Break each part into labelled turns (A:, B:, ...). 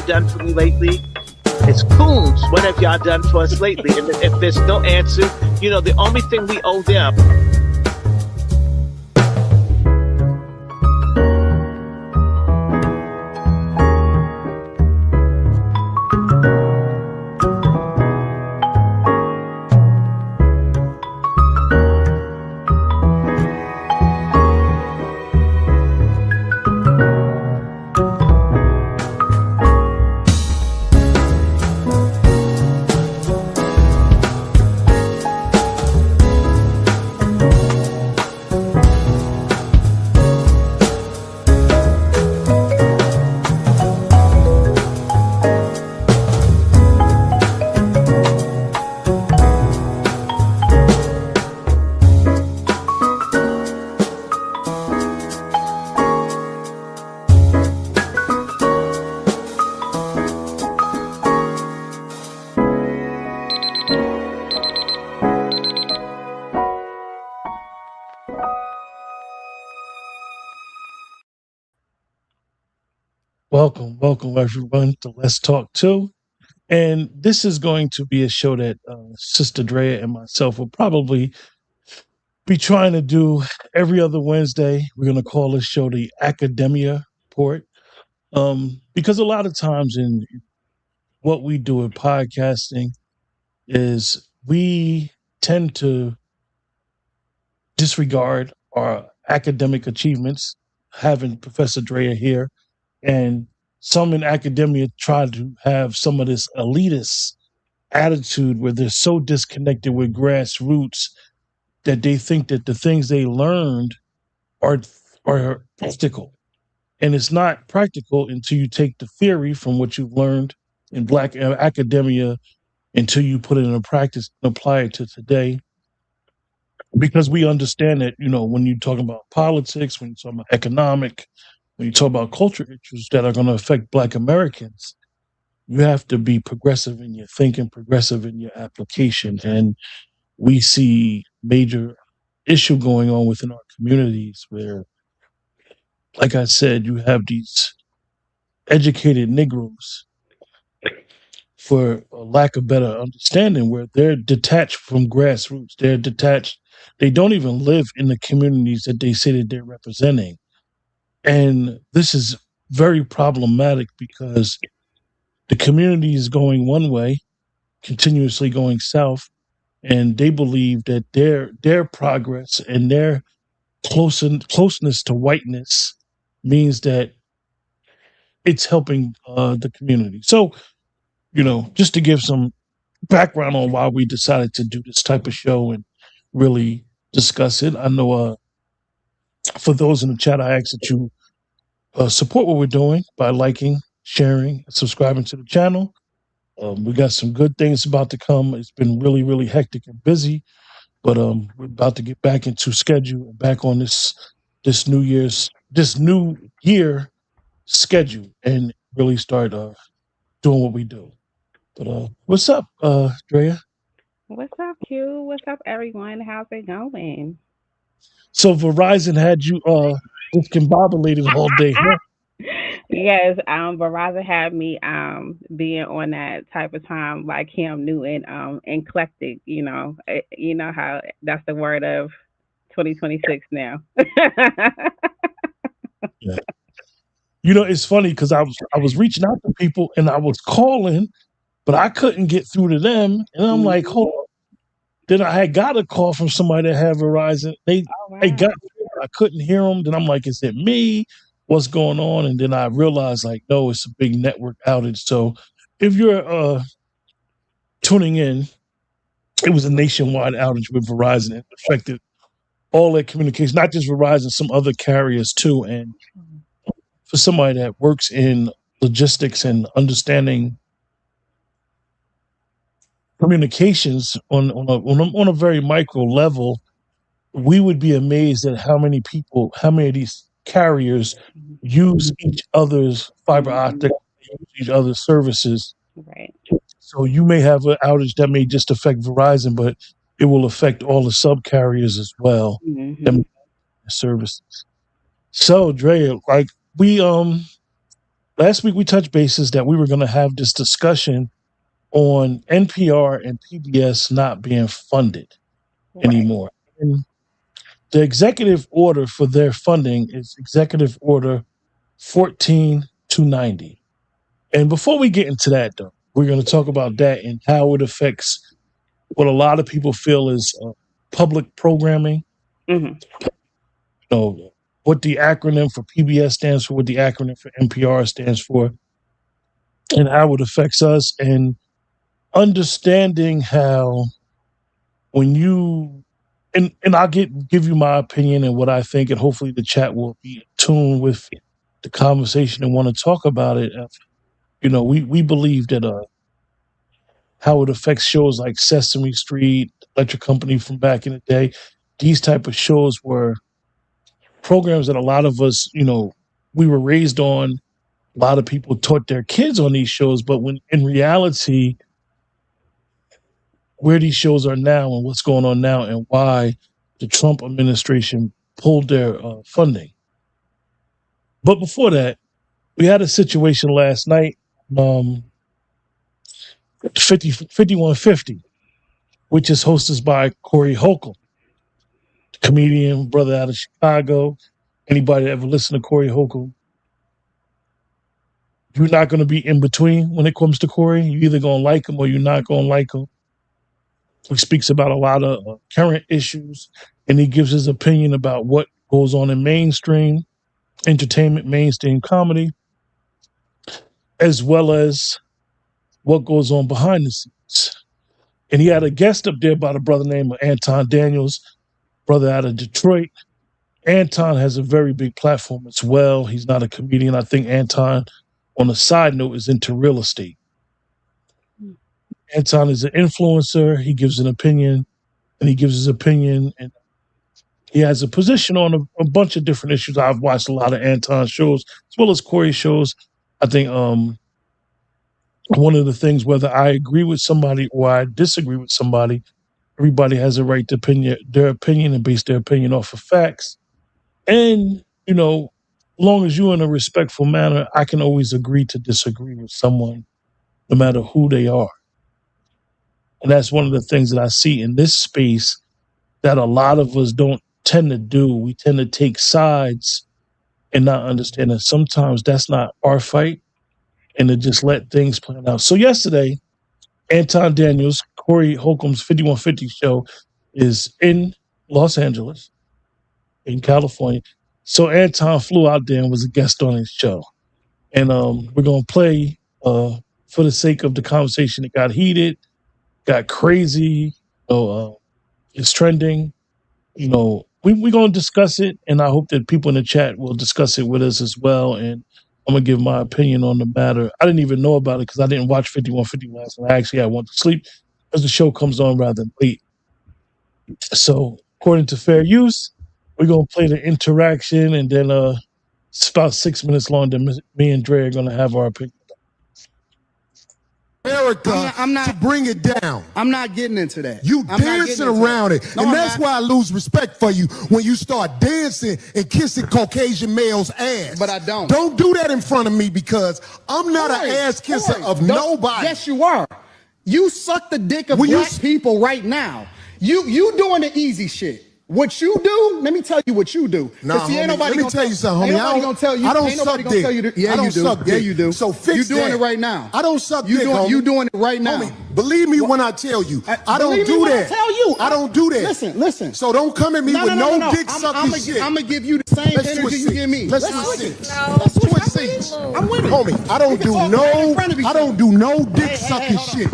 A: you done for me lately? It's Coons. What have y'all done for us lately? And if there's no answer, the only thing we owe them.
B: Welcome everyone to Let's Talk 2. And this is going to be a show that Sister Andrea and myself will probably be trying to do every other Wednesday. We're going to call this show the Academia Report. Because a lot of times in what we do in podcasting is we tend to disregard our academic achievements, having Professor Drea here. And some in academia try to have some of this elitist attitude where they're so disconnected with grassroots that they think that the things they learned are practical. And it's not practical until you take the theory from what you've learned in Black academia until you put it into practice and apply it to today. Because we understand that, when you're talking about politics, when you're talking about economic, when you talk about culture issues that are going to affect Black Americans, you have to be progressive in your thinking, progressive in your application. And we see major issue going on within our communities where, like I said, you have these educated Negroes, for a lack of better understanding, where they're detached from grassroots. They're detached. They don't even live in the communities that they say that they're representing. And this is very problematic because the community is going one way, continuously going south, and they believe that their progress and their closeness to whiteness means that it's helping the community. So, just to give some background on why we decided to do this type of show and really discuss it. I know for those in the chat, I ask that you support what we're doing by liking, sharing, and subscribing to the channel. We got some good things about to come. It's been really, really hectic and busy, but we're about to get back into schedule and back on this new year schedule and really start doing what we do. But what's up, Drea?
C: What's up, Q? What's up, everyone? How's it going?
B: So Verizon had you discombobulated all day, huh?
C: Yes, Verizon had me being on that type of time like Cam Newton, eclectic, you know how that's the word of 2026 now.
B: Yeah. It's funny because I was reaching out to people and I was calling, but I couldn't get through to them. And I'm like, hold on. Then I had got a call from somebody that had Verizon.
C: Oh
B: They
C: wow.
B: got, I couldn't hear them. Then I'm like, is it me? What's going on? And then I realized, like, no, it's a big network outage. So if you're tuning in, it was a nationwide outage with Verizon. It affected all their communication, not just Verizon, some other carriers too. And for somebody that works in logistics and understanding communications on a very micro level, we would be amazed at how many of these carriers use each other's fiber optic, use each other's services.
C: Right.
B: So you may have an outage that may just affect Verizon, but it will affect all the sub carriers as well,
C: Hmm.
B: them services. So Dre, like we last week we touched bases that we were going to have this discussion on NPR and PBS not being funded
C: Right.
B: anymore. And the executive order for their funding is Executive Order 14290. And before we get into that, though, we're going to talk about that and how it affects what a lot of people feel is public programming.
C: Hmm.
B: You know, what the acronym for PBS stands for, what the acronym for NPR stands for, and how it affects us, and understanding how when you and I'll give you my opinion and what I think, and hopefully the chat will be in tune with the conversation and want to talk about it. You know, we believe that how it affects shows like Sesame Street, Electric Company from back in the day. These type of shows were programs that a lot of us, you know, we were raised on. A lot of people taught their kids on these shows, but when in reality, where these shows are now and what's going on now and why the Trump administration pulled their funding. But before that, we had a situation last night, 5150, which is hosted by Corey Holcomb, comedian, brother out of Chicago. Anybody that ever listened to Corey Holcomb, you're not going to be in between when it comes to Corey. You're either going to like him or you're not going to like him. He speaks about a lot of current issues, and he gives his opinion about what goes on in mainstream entertainment, mainstream comedy, as well as what goes on behind the scenes. And he had a guest up there by the brother named Anton Daniels, brother out of Detroit. Anton has a very big platform as well. He's not a comedian. I think Anton, on a side note, is into real estate. Anton is an influencer. He gives an opinion, and he gives his opinion, and he has a position on a bunch of different issues. I've watched a lot of Anton shows as well as Corey shows. I think one of the things, whether I agree with somebody or I disagree with somebody, everybody has a right to their opinion and base their opinion off of facts. And, you know, as long as you're in a respectful manner, I can always agree to disagree with someone, no matter who they are. And that's one of the things that I see in this space that a lot of us don't tend to do. We tend to take sides and not understand that sometimes that's not our fight and to just let things play out. So yesterday, Anton Daniels, Corey Holcomb's 5150 show is in Los Angeles, in California. So Anton flew out there and was a guest on his show. And we're going to play, for the sake of the conversation, it got heated, got crazy, it's trending. You know, we're going to discuss it, and I hope that people in the chat will discuss it with us as well. And I'm going to give my opinion on the matter. I didn't even know about it because I didn't watch 5150 last night. Actually, I went to sleep because the show comes on rather late. So, according to fair use, we're going to play the interaction, and then it's about 6 minutes long. Then me and Dre are going to have our opinion.
D: America
E: I'm not
D: to bring it down.
E: I'm not getting into that.
D: You dancing around it.
E: No,
D: and that's why I lose respect for you when you start dancing and kissing Caucasian males' ass.
E: But I don't.
D: Don't do that in front of me because I'm not an ass kisser of nobody.
E: Yes, you are. You suck the dick of black people right now. You doing the easy shit. What you do, let me tell you what you do.
D: Nah, homie, let me tell you something, homie.
E: Ain't nobody gonna tell you.
D: I don't
E: ain't nobody
D: suck
E: gonna
D: dick.
E: tell you to, yeah,
D: I don't
E: you do.
D: suck
E: Yeah,
D: dick.
E: you do.
D: So fix
E: You doing
D: that.
E: it right now.
D: I don't suck dick, homie.
E: You doing it right now.
D: Homie, believe me when I tell you. I don't
E: Believe me
D: do
E: when
D: that.
E: I tell you.
D: I don't do that.
E: Listen.
D: So don't come at me with no dick sucking shit.
E: I'm gonna give you the same energy you give me.
D: Let's switch seats.
E: Let's
D: Switch seats.
E: I'm with it.
D: Homie, I don't do no dick sucking shit.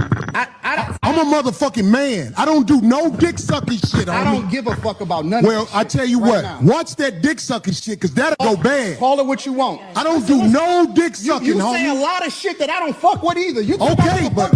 D: I'm a motherfucking man. I don't do no dick sucking shit, homie.
E: I don't give a fuck about none of
D: Well,
E: this
D: I
E: shit
D: tell you
E: right
D: what.
E: now.
D: Watch that dick sucking shit, because that'll go bad.
E: Call it what you want.
D: I don't do no dick sucking,
E: You
D: homie.
E: say a lot of shit that I don't fuck with either. You
D: Okay, but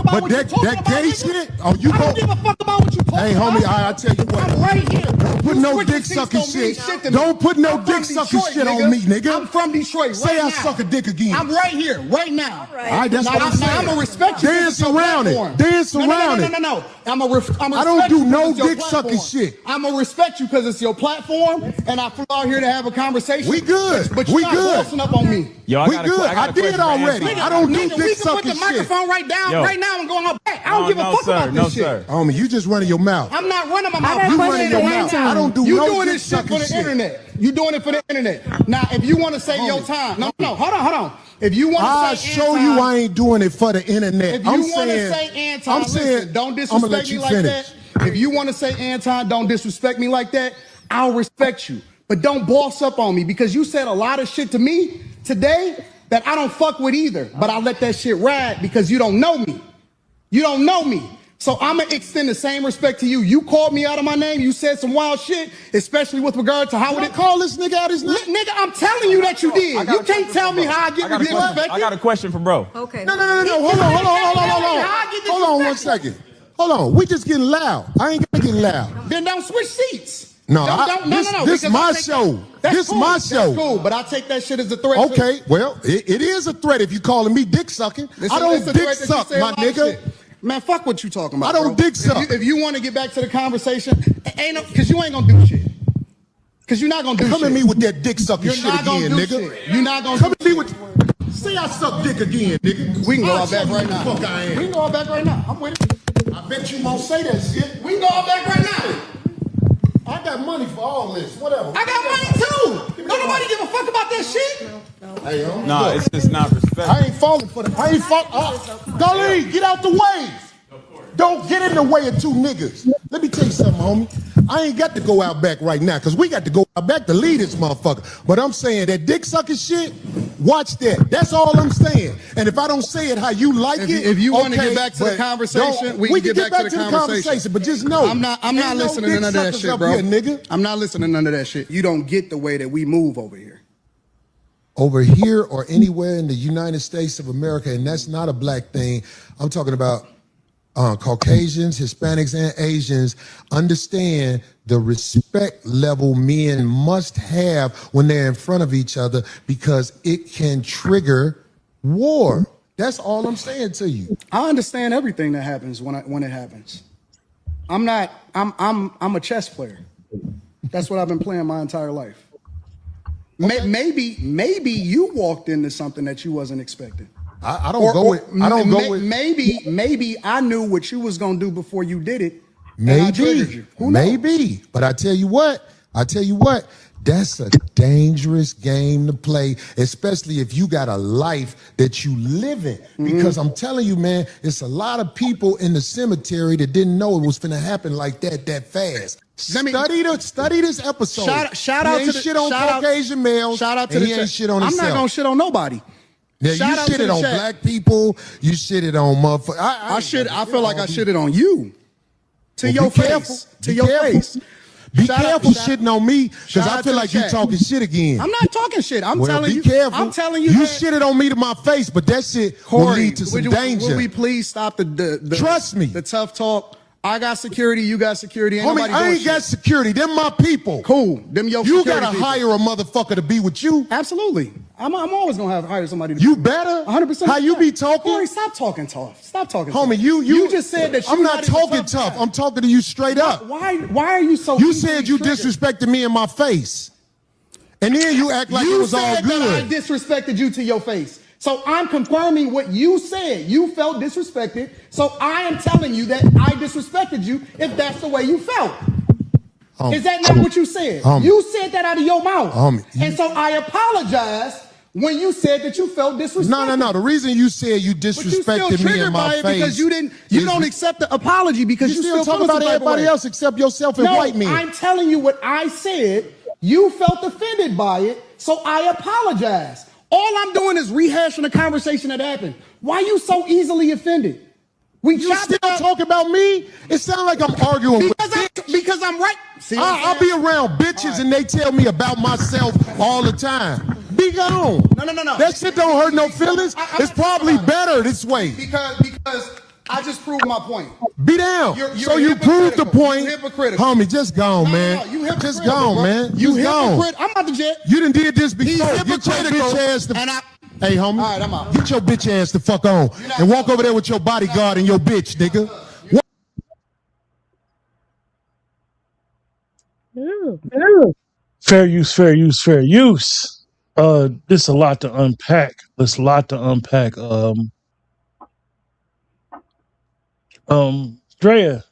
D: That gay shit? Oh, you
E: I don't give a fuck about what you talking
D: Hey,
E: about.
D: homie, I tell you what.
E: I'm right here.
D: Don't put no dick sucking shit. Don't put no dick sucking shit on me, nigga.
E: I'm from Detroit.
D: Say
E: right
D: I
E: now.
D: suck a dick again.
E: I'm right here, right now.
D: All right, that's what I'm saying.
E: I'm gonna respect you.
D: Dance around it. Dance around it.
E: No. I
D: don't do no dick sucking shit.
E: I'm gonna respect you because it's your platform, and I flew out here to have a conversation.
D: We good.
E: But you're not bossing up on me.
F: Yo,
D: We good. I did already. I don't do dick
E: We can put
D: sucking
E: the
D: shit.
E: microphone right now and go on back. I don't give a fuck about this shit.
D: Homie, you just running your mouth.
E: I'm not running my mouth.
D: You running your mouth. I don't do
E: You
D: no
E: doing
D: dick
E: this shit
D: sucking
E: for the
D: shit.
E: internet. You doing it for the internet. Now, if you want to say your time, no, hold on. If you want
D: I'll
E: to say
D: show you I ain't doing it for the internet.
E: If you want to say Anton, listen, don't disrespect me like that. If you want to say Anton, don't disrespect me like that, I'll respect you. But don't boss up on me because you said a lot of shit to me today that I don't fuck with either. But I let that shit ride because you don't know me. You don't know me. So I'm going to extend the same respect to you. You called me out of my name. You said some wild shit, especially with regard to how would it
D: call this nigga out his name?
E: Nigga, I'm telling you that you did. You can't tell me how I get disrespected.
F: I got a question for bro.
G: Okay.
D: No. Hold on 1 second. Hold on. We just getting loud. I ain't gonna get loud.
E: Then don't switch seats.
D: No,
E: No.
D: This my show. This
E: cool.
D: my show.
E: That's cool, but I take that shit as a threat.
D: Okay, well, it is a threat if you calling me dick sucking. I don't dick suck, my nigga.
E: Man, fuck what you talking about.
D: I don't dick suck.
E: If you want to get back to the conversation, because you ain't gonna do shit. Because you're not gonna do shit.
D: Come at me with that dick sucking shit again, nigga.
E: Shit. You're not gonna
D: come at me with. Say I suck dick again, nigga.
E: We can go all back right now.
D: Fuck I am.
E: We can go all back right now. I'm with it.
D: I bet you won't say that shit.
E: We can go all back right now.
D: I got money for all this. Whatever.
E: I got money too. Don't nobody give a fuck about that shit.
D: Hey,
F: No, it's just not respect.
D: I ain't falling for that. I ain't falling. Golly, get out the way. Don't get in the way of two niggas. Let me tell you something, homie. I ain't got to go out back right now because we got to go out back to lead this motherfucker. But I'm saying that dick sucking shit, watch that. That's all I'm saying. And if I don't say it how you like
E: if you want to get back to the conversation, we can get back to the conversation.
D: But just know,
E: I'm not listening to none of that shit, bro.
D: Here, nigga.
E: I'm not listening to none of that shit. You don't get the way that we move over here.
D: Over here or anywhere in the United States of America, and that's not a black thing. I'm talking about Caucasians, Hispanics, and Asians understand the respect level men must have when they're in front of each other because it can trigger war. That's all I'm saying to you.
E: I understand everything that happens when it happens. I'm a chess player. That's what I've been playing my entire life. Okay. Maybe you walked into something that you wasn't expecting.
D: I don't go with.
E: Maybe I knew what you was gonna do before you did it.
D: Maybe, maybe. But I tell you what. That's a dangerous game to play, especially if you got a life that you live in. Because I'm telling you, man, it's a lot of people in the cemetery that didn't know it was finna happen like that fast. Study this episode.
E: Shout out to the
D: shit on Caucasian males.
E: Shout out to the
D: ain't shit on himself.
E: I'm not gonna shit on nobody.
D: Now, you shitted on black people. You shitted on motherfuckers.
E: I feel like I shitted on you. To your face. To your face.
D: Be careful shitting on me because I feel like you talking shit again.
E: I'm not talking shit. I'm telling you.
D: Be careful.
E: I'm telling you.
D: You shitted on me to my face, but that shit will lead to some danger.
E: Will we please stop the
D: Trust me.
E: The tough talk. I got security. You got security.
D: Homie, I ain't got security. Them my people.
E: Cool. Them your
D: You
E: security
D: gotta
E: people.
D: hire a motherfucker to be with you.
E: Absolutely. I'm always gonna hire somebody.
D: You better.
E: 100%.
D: How you be talking?
E: Corey, stop talking tough. Stop talking.
D: Homie,
E: tough.
D: you
E: just said that.
D: I'm not talking tough. I'm talking to you straight up.
E: Why are you so?
D: You said you disrespected me in my face, and then you act like it was all good.
E: That I disrespected you to your face. So I'm confirming what you said. You felt disrespected. So I am telling you that I disrespected you if that's the way you felt. Is that not what you said? You said that out of your mouth. And so I apologize when you said that you felt disrespected.
D: No. The reason you said you disrespected me in my face
E: because you don't accept the apology because you still
D: talking about everybody else except yourself and white men.
E: I'm telling you what I said. You felt offended by it, so I apologize. All I'm doing is rehashing a conversation that happened. Why are you so easily offended?
D: You still talk about me? It sounds like I'm arguing
E: because I'm right. See,
D: I'll be around bitches and they tell me about myself all the time. Be gone.
E: No.
D: That shit don't hurt no feelings. It's probably better this way.
E: Because I just proved my point.
D: Be down. So you proved the point. Homie, just gone, man.
E: You
D: just gone, man.
E: You
D: just gone.
E: hypocrite. I'm out the jet.
D: You done did this before.
E: He's
D: Get your
E: hypocritical.
D: bitch ass the... Hey, homie.
E: All right, I'm out.
D: Get your bitch ass the fuck on. And walk over there with your bodyguard and your bitch, nigga.
B: Fair use, fair use, fair use. There's a lot to unpack. Drea,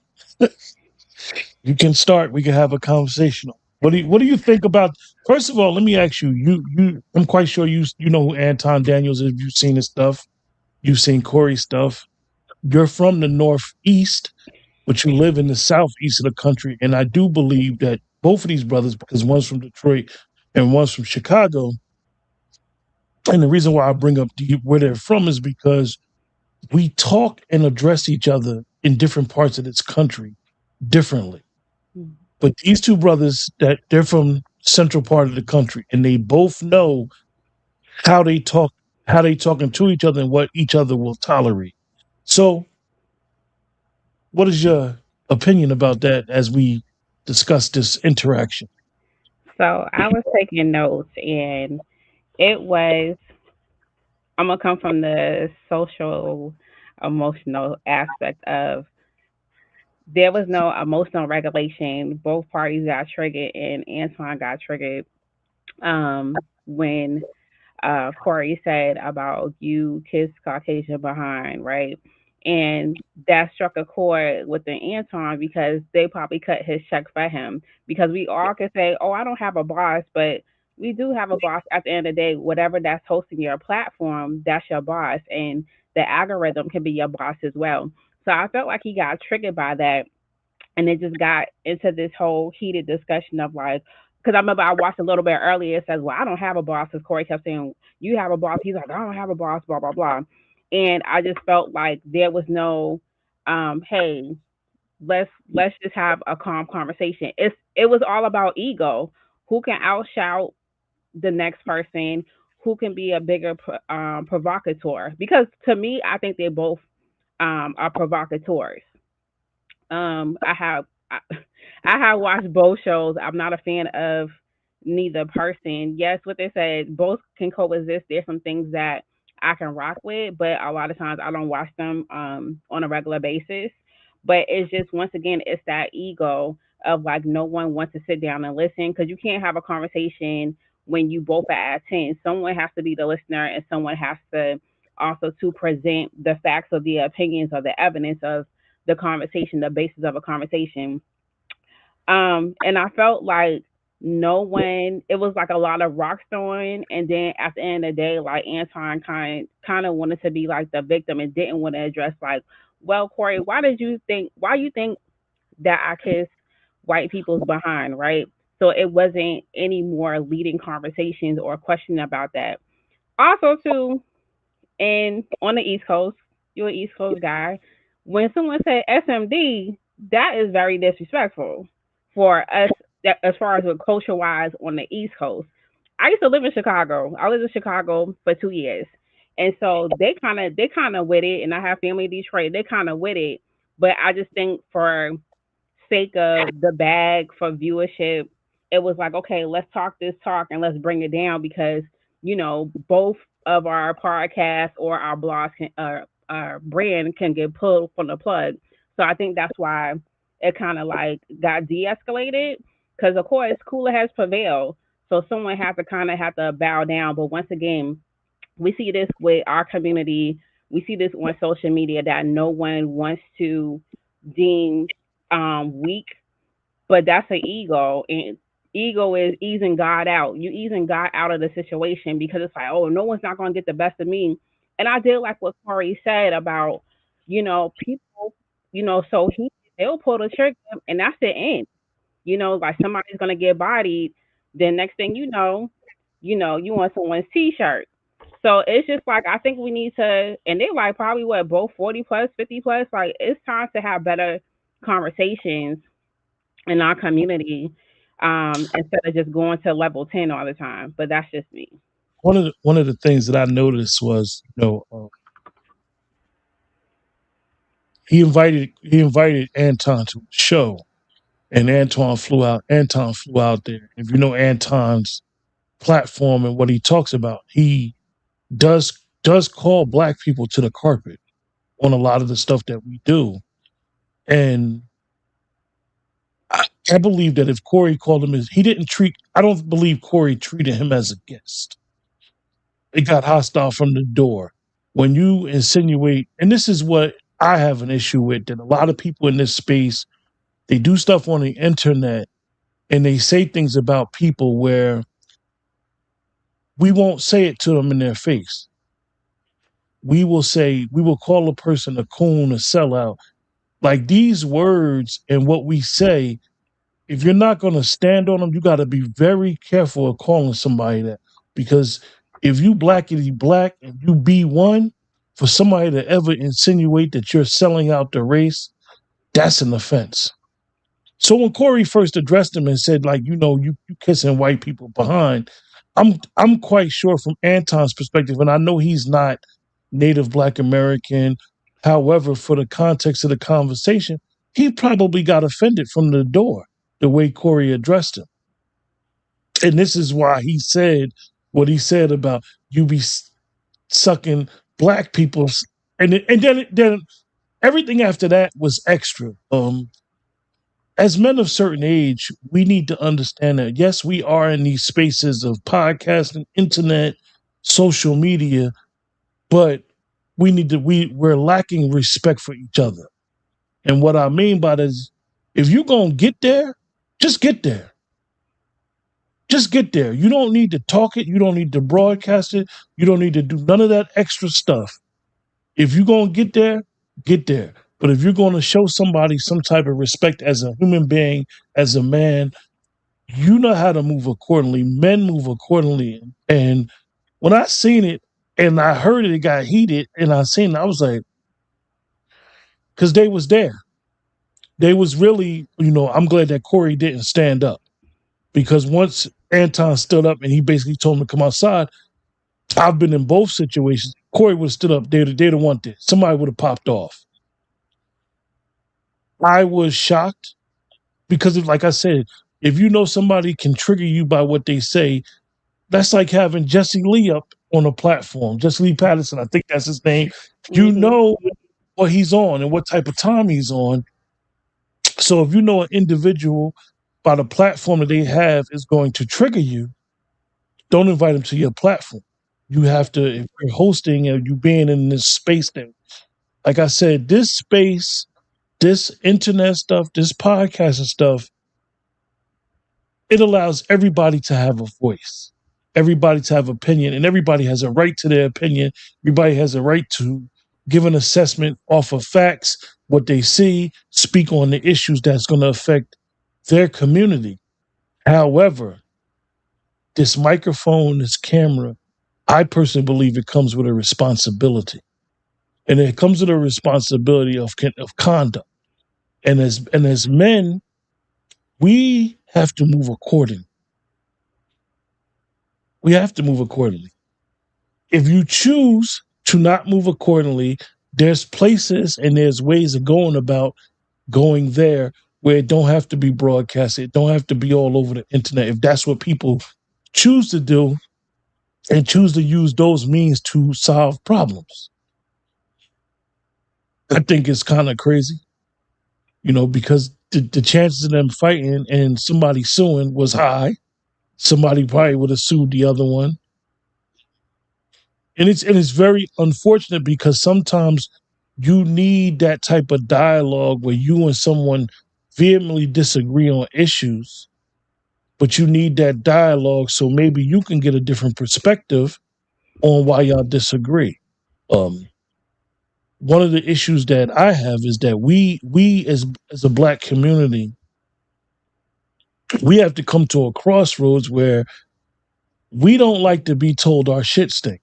B: you can start. We can have a conversation. What do you think about? First of all, let me ask you. I'm quite sure you know who Anton Daniels is. You've seen his stuff. You've seen Corey's stuff. You're from the Northeast, but you live in the Southeast of the country, and I do believe that both of these brothers, because one's from Detroit and one's from Chicago, and the reason why I bring up where they're from is because we talk and address each other in different parts of this country differently. But these two brothers, that they're from central part of the country, and they both know how they talking to each other and what each other will tolerate. So, what is your opinion about that as we discuss this interaction?
C: So I was taking notes, and it was, I'm going to come from the social, emotional aspect of, there was no emotional regulation. Both parties got triggered, and Antoine got triggered when Corey said about you kiss Caucasian behind, right? And that struck a chord with the Anton because they probably cut his check for him. Because we all can say, oh, I don't have a boss, but we do have a boss at the end of the day. Whatever that's hosting your platform, that's your boss. And the algorithm can be your boss as well. So I felt like he got triggered by that. And it just got into this whole heated discussion of like, because I remember I watched a little bit earlier. It says, well, I don't have a boss. Because Corey kept saying, you have a boss. He's like, I don't have a boss, blah, blah, blah. And I just felt like there was no, hey, let's just have a calm conversation. It was all about ego. Who can outshout the next person? Who can be a bigger provocateur? Because to me, I think they both are provocateurs. I have I have watched both shows. I'm not a fan of neither person. Yes, what they said, both can coexist. There's some things that I can rock with, but a lot of times I don't watch them on a regular basis. But it's just once again, it's that ego of like no one wants to sit down and listen because you can't have a conversation when you both are at 10. Someone has to be the listener and someone has to also to present the facts of the opinions or the evidence of the conversation, the basis of a conversation. And I felt like no one, it was like a lot of rock throwing. And then at the end of the day, like Anton kind of wanted to be like the victim and didn't want to address like, well, Corey, why you think that I kissed white people's behind, right? So it wasn't any more leading conversations or questioning about that. Also, too, and on the East Coast, you're an East Coast guy. When someone said SMD, that is very disrespectful for us as far as culture wise on the East Coast. I used to live in Chicago. I lived in Chicago for 2 years. And so they kind of with it, and I have family in Detroit. They kind of with it, but I just think for sake of the bag for viewership, it was like, okay, let's talk this talk and let's bring it down because both of our podcasts or our blogs our brand can get pulled from the plug. So I think that's why it kind of like got de-escalated because of course cooler has prevailed. So someone has to kind of have to bow down. But once again, we see this with our community. We see this on social media that no one wants to deem weak, but that's an ego. And ego is easing God out. You easing God out of the situation because it's like, oh, no one's not going to get the best of me. And I did like what Corey said about, people, so they'll pull the trigger and that's the end. Like somebody's going to get bodied. Then next thing you want someone's t-shirt. So it's just like I think we need to, and they like probably what both 40 plus, 50 plus. Like it's time to have better conversations in our community instead of just going to level 10 all the time. But that's just me.
B: One of the things that I noticed was he invited Anton to the show, and Anton flew out. Anton flew out there. If you know Anton's platform and what he talks about, he does call black people to the carpet on a lot of the stuff that we do. And I believe that if Corey called him I don't believe Corey treated him as a guest. It got hostile from the door. When you insinuate, and this is what I have an issue with, that a lot of people in this space, they do stuff on the internet and they say things about people where we won't say it to them in their face. We will call a person a coon, a sellout. Like, these words and what we say, if you're not going to stand on them, you got to be very careful of calling somebody that. Because if you blackity black and you be one, for somebody to ever insinuate that you're selling out the race, that's an offense. So when Corey first addressed him and said, like, you kissing white people behind, I'm quite sure from Anton's perspective, and I know he's not Native Black American. However, for the context of the conversation, he probably got offended from the door, the way Corey addressed him. And this is why he said what he said about you be sucking black people's, and then everything after that was extra. As men of certain age, we need to understand that, yes, we are in these spaces of podcasting, internet, social media, but we're lacking respect for each other. And what I mean by that is, if you're going to get there, just get there. Just get there. You don't need to talk it. You don't need to broadcast it. You don't need to do none of that extra stuff. If you're going to get there, get there. But if you're going to show somebody some type of respect as a human being, as a man, you know how to move accordingly. Men move accordingly. And when I seen it and I heard it got heated, and I seen it, I was like, because they was there. They was really, I'm glad that Corey didn't stand up. Because once Anton stood up and he basically told him to come outside, I've been in both situations. Corey would have stood up. They'd have wanted it. Somebody would have popped off. I was shocked because, like I said, if you know somebody can trigger you by what they say, that's like having Jesse Lee up on a platform. Jesse Lee Patterson, I think that's his name. You know what he's on and what type of time he's on. So if you know an individual by the platform that they have is going to trigger you, don't invite them to your platform. You have to, if you're hosting and you being in this space that, like I said, this space, this internet stuff, this podcasting stuff, it allows everybody to have a voice, everybody to have opinion, and everybody has a right to their opinion. Everybody has a right to give an assessment off of facts, what they see, speak on the issues that's going to affect their community. However, this microphone, this camera, I personally believe it comes with a responsibility. And it comes with a responsibility of conduct. And as men, we have to move accordingly. We have to move accordingly. If you choose to not move accordingly, there's places and there's ways of going there where it don't have to be broadcasted. It don't have to be all over the internet. If that's what people choose to do and choose to use those means to solve problems. I think it's kind of crazy, because the chances of them fighting and somebody suing was high. Somebody probably would have sued the other one. And it's very unfortunate because sometimes you need that type of dialogue where you and someone vehemently disagree on issues, but you need that dialogue so maybe you can get a different perspective on why y'all disagree. One of the issues that I have is that we as a Black community, we have to come to a crossroads where we don't like to be told our shit stink.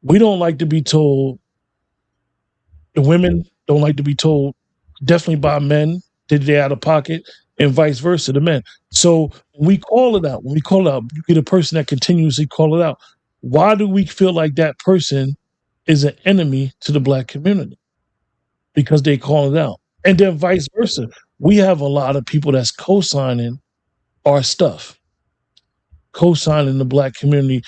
B: We don't like to be told, the women don't like to be told, definitely by men, that they're out of pocket, and vice versa, the men. So when we call it out, you get a person that continuously call it out. Why do we feel like that person is an enemy to the Black community? because they call it out. And then vice versa. We have a lot of people that's co-signing our stuff, co-signing the Black community,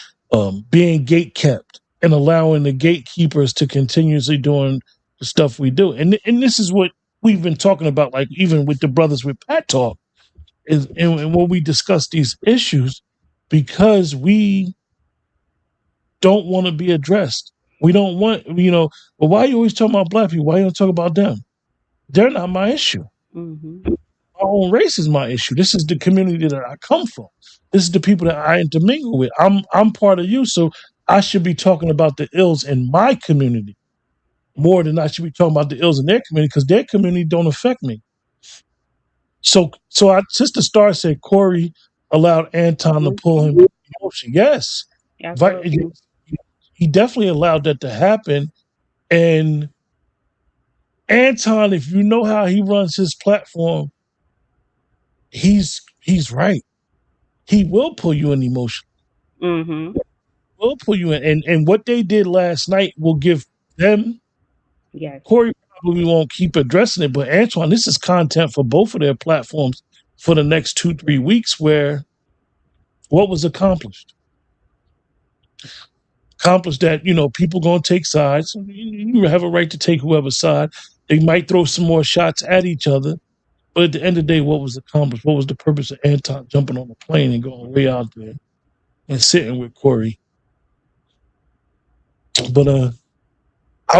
B: being gate kept and allowing the gatekeepers to continuously doing the stuff we do. And this is what we've been talking about, like even with the Brothers with Pat Talk, and when we discuss these issues, because we don't want to be addressed. We don't want, well, why are you always talking about Black people? Why you don't talk about them? They're not my issue.
C: Mm-hmm.
B: My own race is my issue. This is the community that I come from. This is the people that I intermingle with. I'm part of you, so I should be talking about the ills in my community more than I should be talking about the ills in their community, because their community don't affect me. So Sister Star said Corey allowed Anton to pull him emotion. Yes.
C: Absolutely.
B: He definitely allowed that to happen. And Anton, if you know how he runs his platform, he's right. He will pull you in emotion.
C: Mm-hmm.
B: Will pull you in. And what they did last night will give them,
C: Yes.
B: Corey probably won't keep addressing it, but Antoine, this is content for both of their platforms for the next 2-3 weeks, where what was accomplished? Accomplished that, people going to take sides. You have a right to take whoever's side. They might throw some more shots at each other. But at the end of the day, what was accomplished? What was the purpose of Anton jumping on the plane and going way out there and sitting with Corey? But I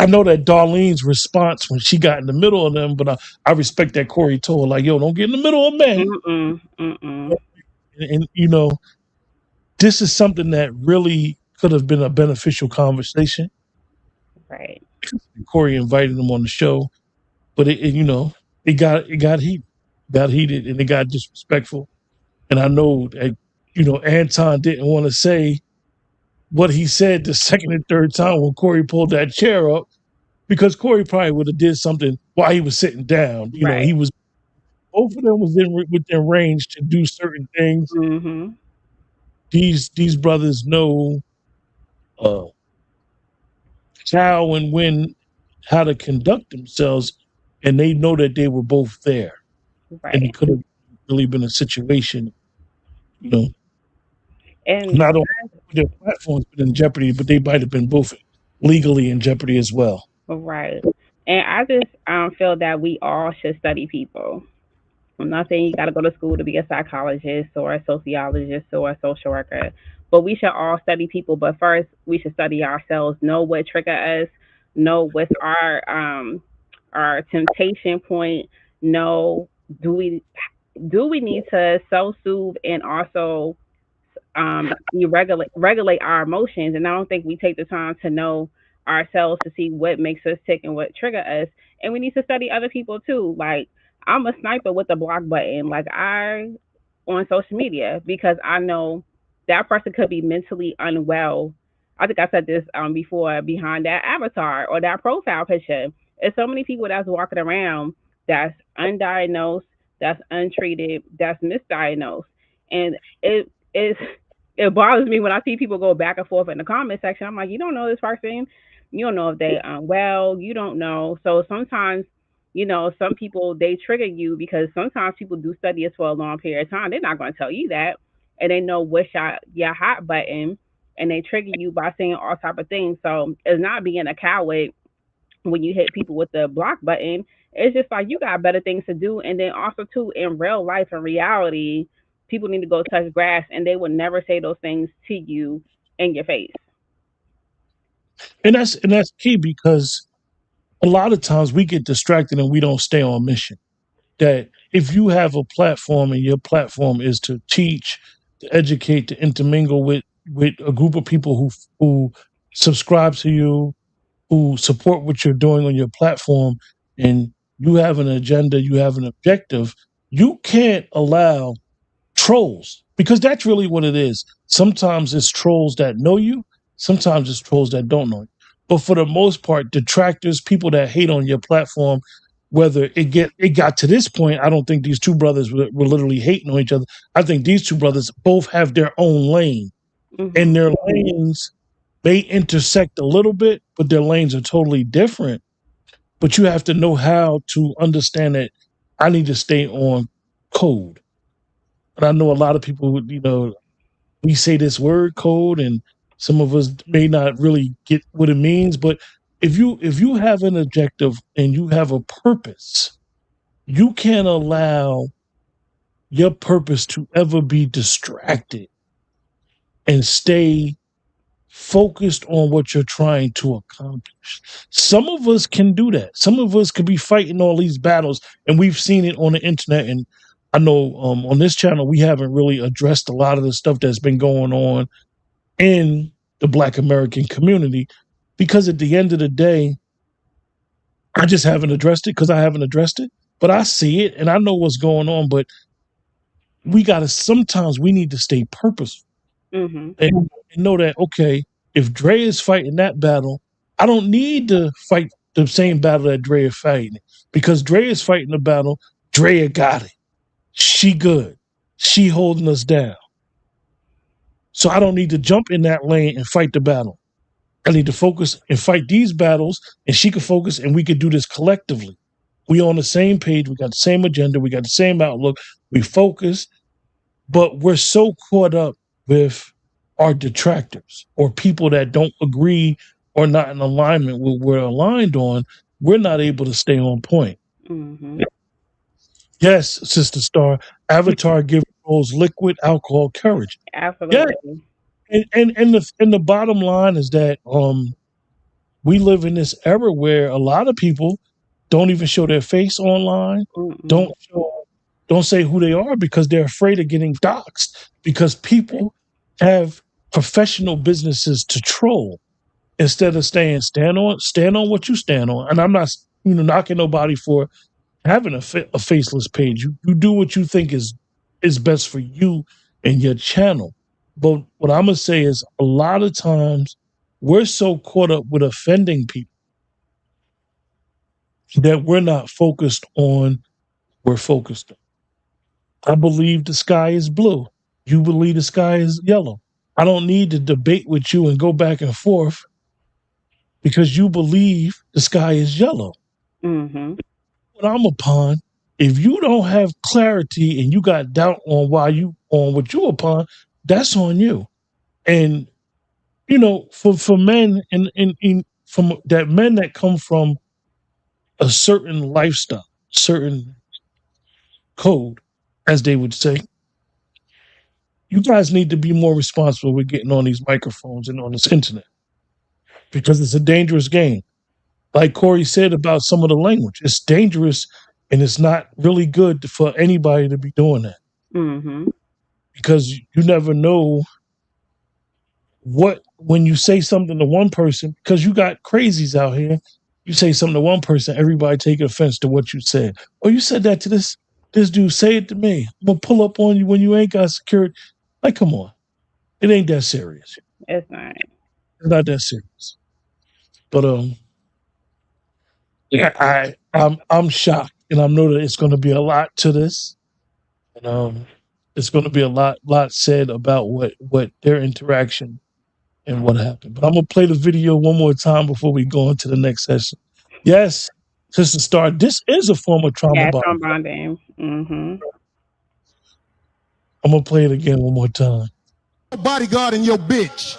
B: know that Darlene's response when she got in the middle of them, but I respect that Corey told her, like, yo, don't get in the middle of men. And this is something that really could have been a beneficial conversation.
C: Right.
B: Corey invited him on the show, but it got heated and it got disrespectful. And I know that, Anton didn't want to say what he said the second and third time when Corey pulled that chair up, because Corey probably would have did something while he was sitting down.
C: Right.
B: He was, both of them was within range to do certain things.
C: Mm-hmm.
B: These brothers know how and when, how to conduct themselves, and they know that they were both there.
C: Right.
B: And it could have really been a situation,
C: and
B: not only their platforms been in jeopardy, but they might have been both legally in jeopardy as well.
C: Right. And I just feel that we all should study people. I'm not saying you got to go to school to be a psychologist or a sociologist or a social worker, but we should all study people. But first, we should study ourselves, know what trigger us, know what's our temptation point, know do we need to self-soothe and also you regulate our emotions. And I don't think we take the time to know ourselves to see what makes us tick and what trigger us. And we need to study other people too. Like I'm a sniper with the block button. Like I on social media because I know that person could be mentally unwell. I think I said this before behind that avatar or that profile picture. There's so many people that's walking around that's undiagnosed, that's untreated, that's misdiagnosed, and it bothers me when I see people go back and forth in the comment section. I'm like, you don't know this person, you don't know if they unwell, you don't know. So sometimes, some people they trigger you because sometimes people do study us for a long period of time. They're not going to tell you that, and they know what's your hot button, and they trigger you by saying all type of things. So it's not being a coward when you hit people with the block button. It's just like you got better things to do. And then also too, in real life and reality, people need to go touch grass, and they would never say those things to you in your face.
B: And that's key, because a lot of times we get distracted and we don't stay on mission. That if you have a platform and your platform is to teach, to educate, to intermingle with a group of people who subscribe to you, who support what you're doing on your platform, and you have an agenda, you have an objective, you can't allow trolls, because that's really what it is. Sometimes it's trolls that know you, sometimes it's trolls that don't know you. But for the most part, detractors, people that hate on your platform, whether it got to this point, I don't think these two brothers were literally hating on each other. I think these two brothers both have their own lane, and their lanes may intersect a little bit, but their lanes are totally different. but you have to know how to understand that I need to stay on code. And I know a lot of people, we say this word code, and some of us may not really get what it means. But if you have an objective and you have a purpose, you can't allow your purpose to ever be distracted and stay focused on what you're trying to accomplish. Some of us can do that. Some of us could be fighting all these battles, and we've seen it on the internet. And I know on this channel, we haven't really addressed a lot of the stuff that's been going on in the Black American community, because at the end of the day, I just haven't addressed it because I haven't addressed it. But I see it and I know what's going on. But sometimes we need to stay purposeful and know that, okay, if Dre is fighting that battle, I don't need to fight the same battle that Dre is fighting, because Dre is fighting the battle. Drea got it. She good. She holding us down. So I don't need to jump in that lane and fight the battle. I need to focus and fight these battles, and she can focus, and we could do this collectively. We on the same page. We got the same agenda. We got the same outlook. We focus, but we're so caught up with our detractors or people that don't agree or not in alignment with what we're aligned on. We're not able to stay on point. Yes, Sister Star, Avatar gives those liquid alcohol courage.
C: Absolutely.
B: Yeah. And the bottom line is that we live in this era where a lot of people don't even show their face online, don't say who they are, because they're afraid of getting doxxed, because people have professional businesses to troll instead of stand on what you stand on. And I'm not knocking nobody for having a faceless page. You do what you think is best for you and your channel. But what I'm gonna say is, a lot of times we're so caught up with offending people that we're not focused on what we're focused on. I believe the sky is blue. You believe the sky is yellow. I don't need to debate with you and go back and forth because you believe the sky is yellow. What I'm upon, if you don't have clarity and you got doubt on what you're upon, that's on you. And for men from that, men that come from a certain lifestyle, certain code, as they would say, you guys need to be more responsible with getting on these microphones and on this internet, because it's a dangerous game. Like Corey said about some of the language, it's dangerous, and it's not really good for anybody to be doing that. Because you never know when you say something to one person, because you got crazies out here, you say something to one person, everybody take offense to what you said. Oh, you said that to this dude, say it to me. I'm going to pull up on you when you ain't got security. Like, come on. It ain't that serious.
C: It's not.
B: It's not that serious. But yeah, I'm shocked, and I know that it's going to be a lot to this, and it's going to be a lot said about what their interaction and what happened. But I'm gonna play the video one more time before we go into the next session. Yes, Sister Star, this is a form of trauma bonding.
C: I'm
B: gonna play it again one more time.
D: Bodyguard and your bitch.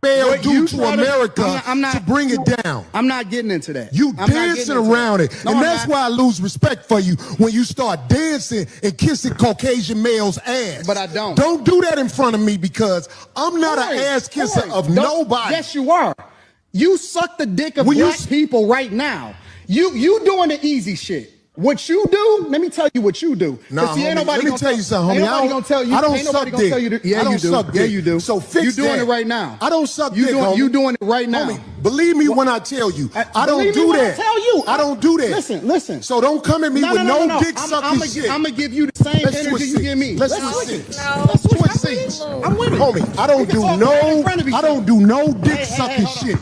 D: Due to America to bring it down.
E: I'm not getting into that.
D: You dancing around it.
E: No,
D: and that's why I lose respect for you when you start dancing and kissing Caucasian males' ass.
E: But I don't.
D: Don't do that in front of me, because I'm not an ass kisser of nobody.
E: Yes, you are. You suck the dick of black people right now. You doing the easy shit. What you do, let me tell you what you do.
D: Nah, homie, let me tell you something, homie.
E: Ain't nobody gonna tell you.
D: I don't suck dick.
E: Yeah, you do. Yeah, you do.
D: So fix
E: you doing
D: that.
E: it right now.
D: I don't suck dick, homie.
E: You doing it right now.
D: Homie, believe me when I tell you. I don't do that.
E: I tell you.
D: I don't do that.
E: Listen.
D: So don't come at me with no dick sucking shit.
E: I'm gonna give you the same energy you give me.
D: Let's switch seats. Let's switch seats.
E: I'm with it.
D: Homie, I don't do no dick sucking shit.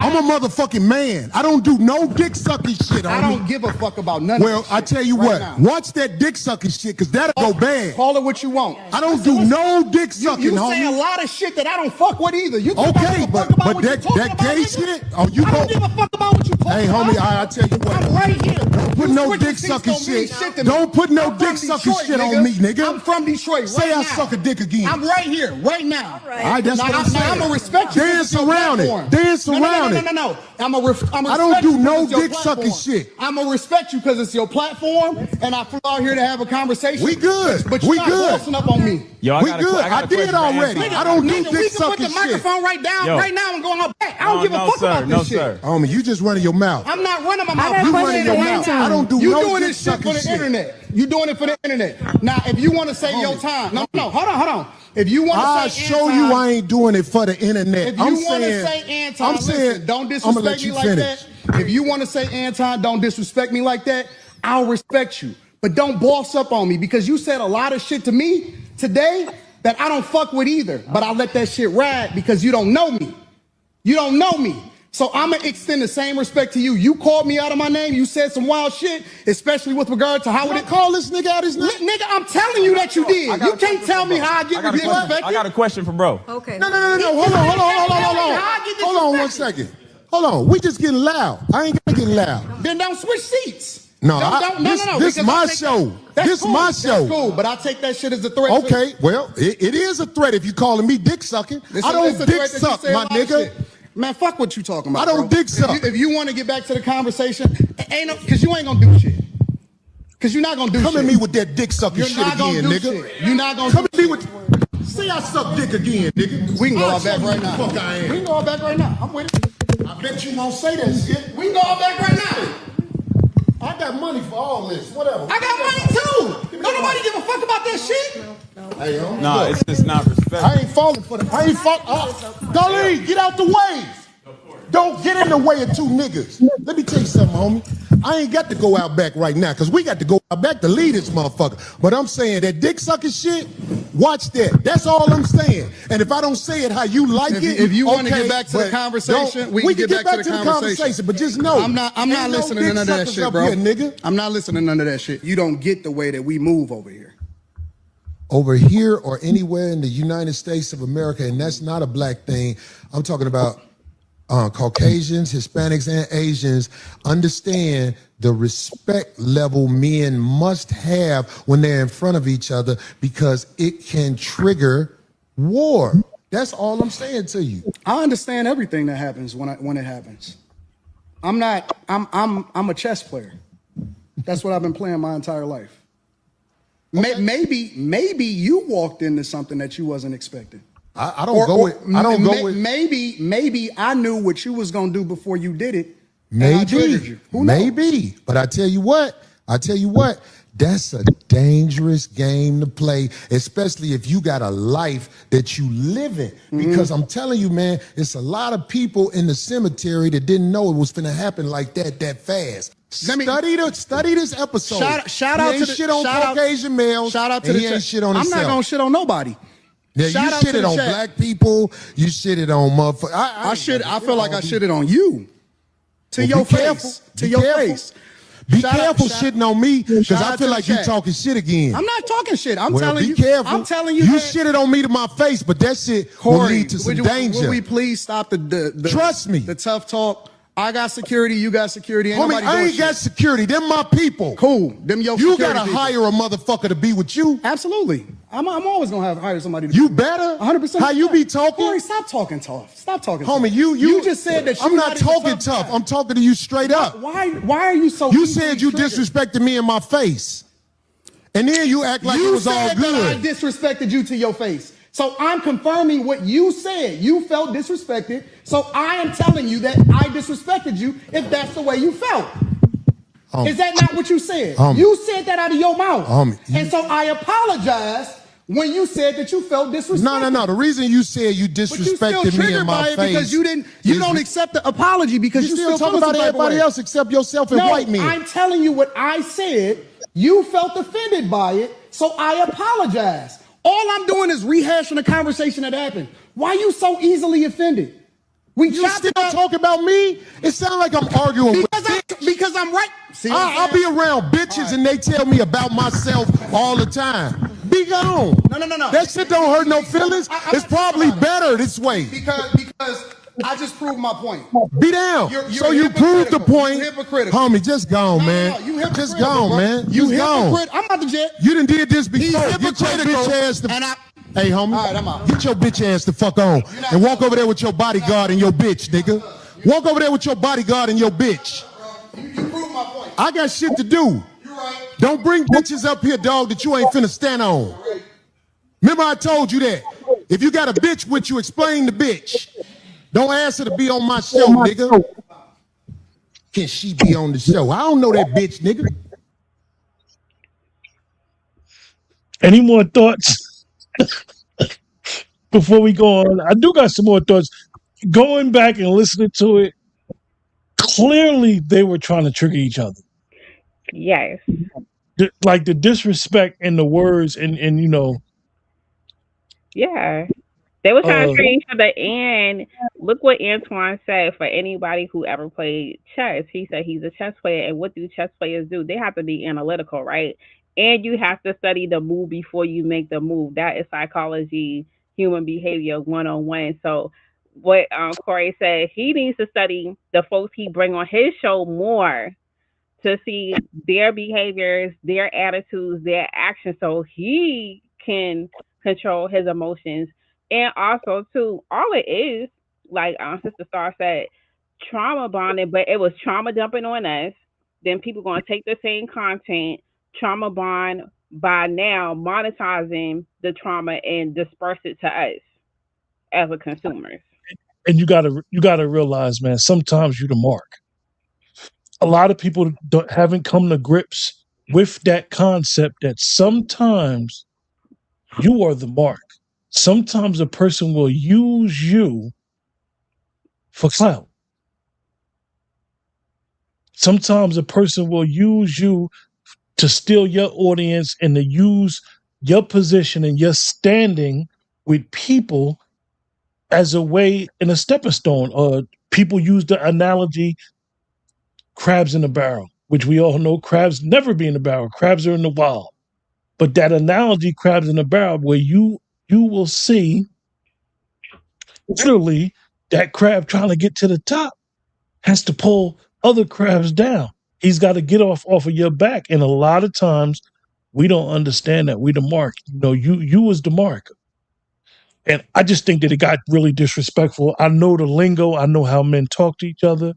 D: I'm a motherfucking man. I don't do no dick sucking shit.
E: I don't give a fuck about none of
D: Well,
E: this
D: I
E: shit
D: tell you
E: right
D: what.
E: now.
D: Watch that dick sucking shit, because that'll go bad.
E: Call it what you want.
D: I don't do no dick sucking,
E: You
D: homie.
E: say a lot of shit that I don't fuck with either. You
D: Okay, but that gay shit. Oh, you
E: I don't give a fuck about what you talking
D: Hey,
E: about.
D: homie, I tell you what.
E: I'm right here.
D: Don't put no dick sucking shit. Don't put no dick sucking shit on me, nigga.
E: I'm from Detroit.
D: Say
E: right
D: I
E: now.
D: suck a dick again.
E: I'm right here, right now.
D: All right, that's what I'm saying.
E: I'm gonna respect you.
D: Dance around it. Dance around it.
E: No. I
D: don't do no dick sucking shit.
E: I'm gonna respect you because it's your platform, and I flew out here to have a conversation.
D: We good.
E: But you're not bossing up on me.
F: Yo,
D: We good. I did already. I don't do dick
E: We can put
D: sucking
E: the
D: shit.
E: microphone right down,
F: Yo.
E: right now, and go out back. I don't give a fuck about this shit.
D: Homie, you just running your mouth.
E: I'm not running my mouth.
D: You
E: You
D: running your mouth. I don't do
E: You
D: no
E: doing
D: dick
E: this shit
D: sucking
E: for the
D: shit.
E: internet. You doing it for the internet. Now, if you want to say your time, no, hold on. If you want
D: I'll
E: to say
D: show
E: anti,
D: you I ain't doing it for the internet.
E: if you want to say anti, listen, don't disrespect me like that. If you want to say anti, don't disrespect me like that. I'll respect you, but don't boss up on me because you said a lot of shit to me today that I don't fuck with either. But I let that shit ride because you don't know me. You don't know me. So I'm going to extend the same respect to you. You called me out of my name. You said some wild shit, especially with regard to how
D: Would call this nigga out his name?
E: Nigga, I'm telling you that you did. You can't tell me how I get disrespected.
F: I got a question for bro.
G: Okay.
D: No. Hold on. Hold on 1 second. Hold on. We just getting loud. I ain't gonna get loud.
E: Then don't switch seats.
D: No,
E: No.
D: This
E: because
D: my
E: I take
D: show.
E: That's
D: This
E: cool.
D: my show.
E: That's cool, but I take that shit as a threat.
D: Okay, well, it is a threat if you calling me dick sucking. I don't dick suck, my nigga.
E: Man, fuck what you talking about.
D: I don't dick suck.
E: If you want to get back to the conversation, because you ain't gonna do shit. Because you're not gonna do shit.
D: Come at me with that dick sucking
E: You're
D: shit
E: not gonna
D: again,
E: do
D: nigga.
E: shit. You're not gonna
D: Come
E: do
D: at me
E: shit.
D: with. Say I suck dick again, nigga.
E: We can go
D: I'll
E: out back
D: show you
E: right
D: who the
E: now.
D: Fuck I am.
E: We can go out back right now. I'm with it.
D: I bet you won't say that shit.
E: We can go out back right now.
D: I got money for all this. Whatever.
E: I got money too. Don't nobody give a fuck about that shit.
D: Hey, yo.
F: Nah, it's just not respect.
D: I ain't falling for that. I ain't falling. Darlene, get out the way. Don't get in the way of two niggas. Let me tell you something, homie. I ain't got to go out back right now, because we got to go out back to lead this motherfucker. But I'm saying that dick sucking shit, watch that. That's all I'm saying. And if I don't say it how you like it,
E: if you want to
D: okay,
E: get back to the
D: but
E: conversation, we can get back to the conversation.
D: But just know,
E: I'm not listening to none of that shit, bro.
D: Here, nigga.
E: I'm not listening to none of that shit. You don't get the way that we move over here.
D: Over here or anywhere in the United States of America, and that's not a black thing. I'm talking about Caucasians, Hispanics, and Asians understand the respect level men must have when they're in front of each other, because it can trigger war. That's all I'm saying to you.
E: I understand everything that happens when it happens. I'm a chess player. That's what I've been playing my entire life. Okay. Maybe you walked into something that you wasn't expecting.
D: I don't go with.
E: Maybe I knew what you was gonna do before you did it.
D: Maybe, maybe. But I tell you what, that's a dangerous game to play, especially if you got a life that you live in. Because I'm telling you, man, it's a lot of people in the cemetery that didn't know it was finna happen like that fast. Study this episode.
E: Shout out to the
D: shit on Caucasian males.
E: Shout out to the
D: ain't shit on
E: I'm
D: himself.
E: not gonna shit on nobody.
D: Yeah, you shitted on black people. You shitted on motherfuckers.
E: I feel like I shitted on you. To your face. To your face.
D: Be careful shitting on me, because I feel like you talking shit again.
E: I'm not talking shit. I'm
D: well,
E: telling you.
D: Be careful.
E: I'm telling you.
D: You shitted on me to my face, but that shit will lead to some danger.
E: Will we please stop the
D: Trust me.
E: The tough talk? I got security. You got security. Ain't
D: Homie, I ain't got security. Them my people.
E: Cool. Them your
D: You
E: security
D: gotta
E: people.
D: hire a motherfucker to be with you.
E: Absolutely. I'm always gonna hire somebody.
D: You better.
E: 100%.
D: How you be talking?
E: Corey, stop talking tough. Stop talking.
D: Homie,
E: tough.
D: you
E: just said that.
D: I'm not talking tough. I'm talking to you straight up.
E: Why are you so?
D: You said you disrespected me in my face, and then you act like it was all good.
E: That I disrespected you to your face. So I'm confirming what you said. You felt disrespected. So I am telling you that I disrespected you if that's the way you felt. Is that not what you said? You said that out of your mouth. And so I apologize when you said that you felt disrespected.
D: No. The reason you said you disrespected me in my face
E: because you don't accept the apology because you still
D: talking about everybody else except yourself and white men.
E: I'm telling you what I said. You felt offended by it, so I apologize. All I'm doing is rehashing a conversation that happened. Why are you so easily offended?
D: You still talking about me? It sounds like I'm arguing
E: because I'm right. See,
D: I'll be around bitches and they tell me about myself all the time. Be gone.
E: No.
D: That shit don't hurt no feelings. It's probably better this way.
E: Because I just proved my point.
D: Be down. So you proved the point. Homie, just gone, man.
E: You
D: just gone, man.
E: You
D: just gone.
E: I'm not the jet.
D: You done did this before. Get your bitch ass the Hey, homie.
E: All right, I'm out.
D: Get your bitch ass the fuck on. And walk over there with your bodyguard and your bitch, nigga. Walk over there with your bodyguard and your bitch.
E: You proved my point.
D: I got shit to do.
E: You're right.
D: Don't bring bitches up here, dog, that you ain't finna stand on. Remember I told you that. If you got a bitch with you, explain the bitch. Don't ask her to be on my show, nigga. Can she be on the show? I don't know that bitch, nigga.
B: Any more thoughts before we go on? I do got some more thoughts. Going back and listening to it, clearly they were trying to trigger each other.
C: Yes.
B: Like the disrespect in the words and you know.
C: Yeah. They were trying to trigger each other, and look what Antoine said for anybody who ever played chess. He said he's a chess player, and what do chess players do? They have to be analytical, right? And you have to study the move before you make the move. That is psychology, human behavior 101. So what Corey said, he needs to study the folks he bring on his show more to see their behaviors, their attitudes, their actions, so he can control his emotions. And also, too, all it is, like Sister Star said, trauma bonding, but it was trauma dumping on us. Then people going to take the same content, trauma bond by now monetizing the trauma and disperse it to us as a consumers.
B: And you gotta realize, man, sometimes you're the mark. A lot of people haven't come to grips with that concept that sometimes you are the mark. Sometimes a person will use you for clout. Sometimes a person will use you to steal your audience and to use your position and your standing with people as a way in a stepping stone. People use the analogy crabs in a barrel, which we all know crabs never be in the barrel. Crabs are in the wild. But that analogy, crabs in a barrel, where you will see literally that crab trying to get to the top has to pull other crabs down. He's got to get off of your back. And a lot of times we don't understand that. We the mark. You know, you was the mark. And I just think that it got really disrespectful. I know the lingo. I know how men talk to each other.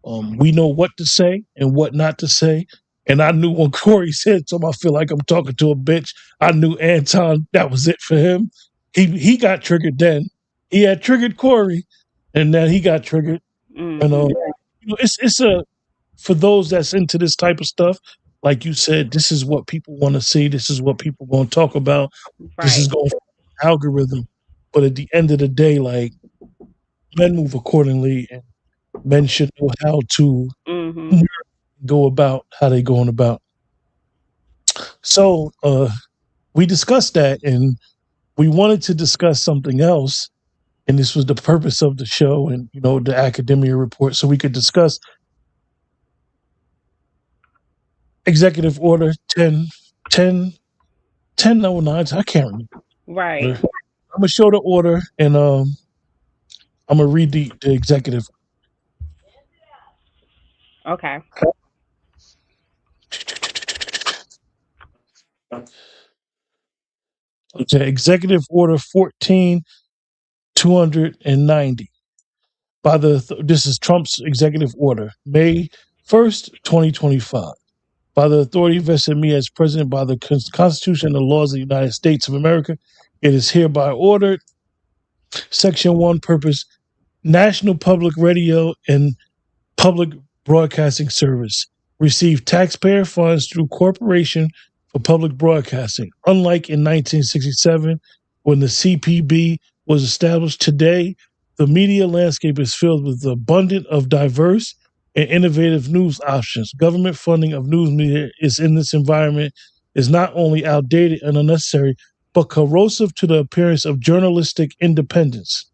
B: We know what to say and what not to say. And I knew when Corey said something, I feel like I'm talking to a bitch. I knew Anton, that was it for him. He got triggered then. He had triggered Corey, and then he got triggered.
C: Mm-hmm.
B: And you know, it's for those that's into this type of stuff, like you said, this is what people want to see. This is what people want to talk about. Right. This is going for an algorithm. But at the end of the day, like, men move accordingly, and men should know how to go about how they going about. So we discussed that, and we wanted to discuss something else, and this was the purpose of the show and, you know, the academia report, so we could discuss Executive Order 1009. I can't remember.
C: Right.
B: I'm going to show the order, and I'm going to read the executive.
C: Okay.
B: Okay, Executive Order 14-290. This is Trump's executive order, May 1st, 2025. By the authority vested in me as president by the Constitution and the laws of the United States of America, it is hereby ordered. Section 1, purpose: National Public Radio and Public Broadcasting Service receive taxpayer funds through Corporation for Public Broadcasting. Unlike in 1967, when the CPB was established, today the media landscape is filled with abundant of diverse and innovative news options. Government funding of news media is in this environment is not only outdated and unnecessary, but corrosive to the appearance of journalistic independence.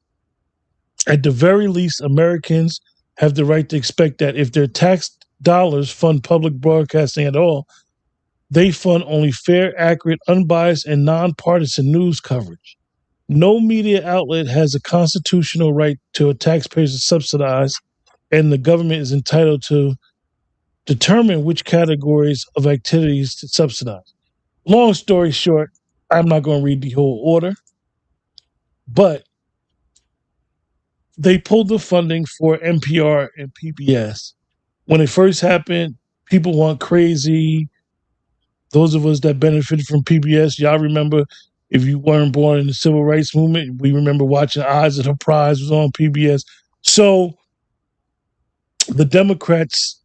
B: At the very least, Americans have the right to expect that if their tax dollars fund public broadcasting at all, they fund only fair, accurate, unbiased, and nonpartisan news coverage. No media outlet has a constitutional right to a taxpayer to subsidize, and the government is entitled to determine which categories of activities to subsidize. Long story short, I'm not going to read the whole order, but they pulled the funding for NPR and PBS. When it first happened, people went crazy. Those of us that benefited from PBS, y'all remember, if you weren't born in the civil rights movement, we remember watching Eyes of the Prize was on PBS. So the Democrats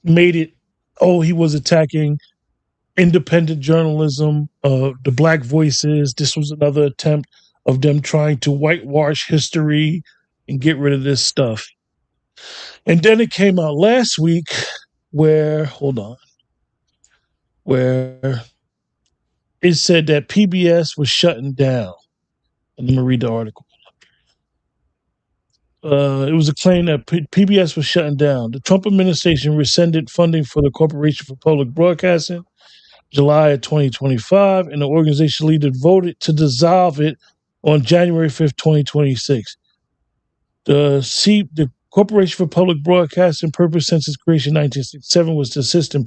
B: made it, oh, he was attacking independent journalism, the Black voices. This was another attempt of them trying to whitewash history and get rid of this stuff. And then it came out last week where, hold on, where it said that PBS was shutting down. And let me read the article. It was a claim that PBS was shutting down. The Trump administration rescinded funding for the Corporation for Public Broadcasting July of 2025, and the organization leader voted to dissolve it on January 5th, 2026. The Corporation for Public Broadcasting purpose since its creation in 1967 was to assist in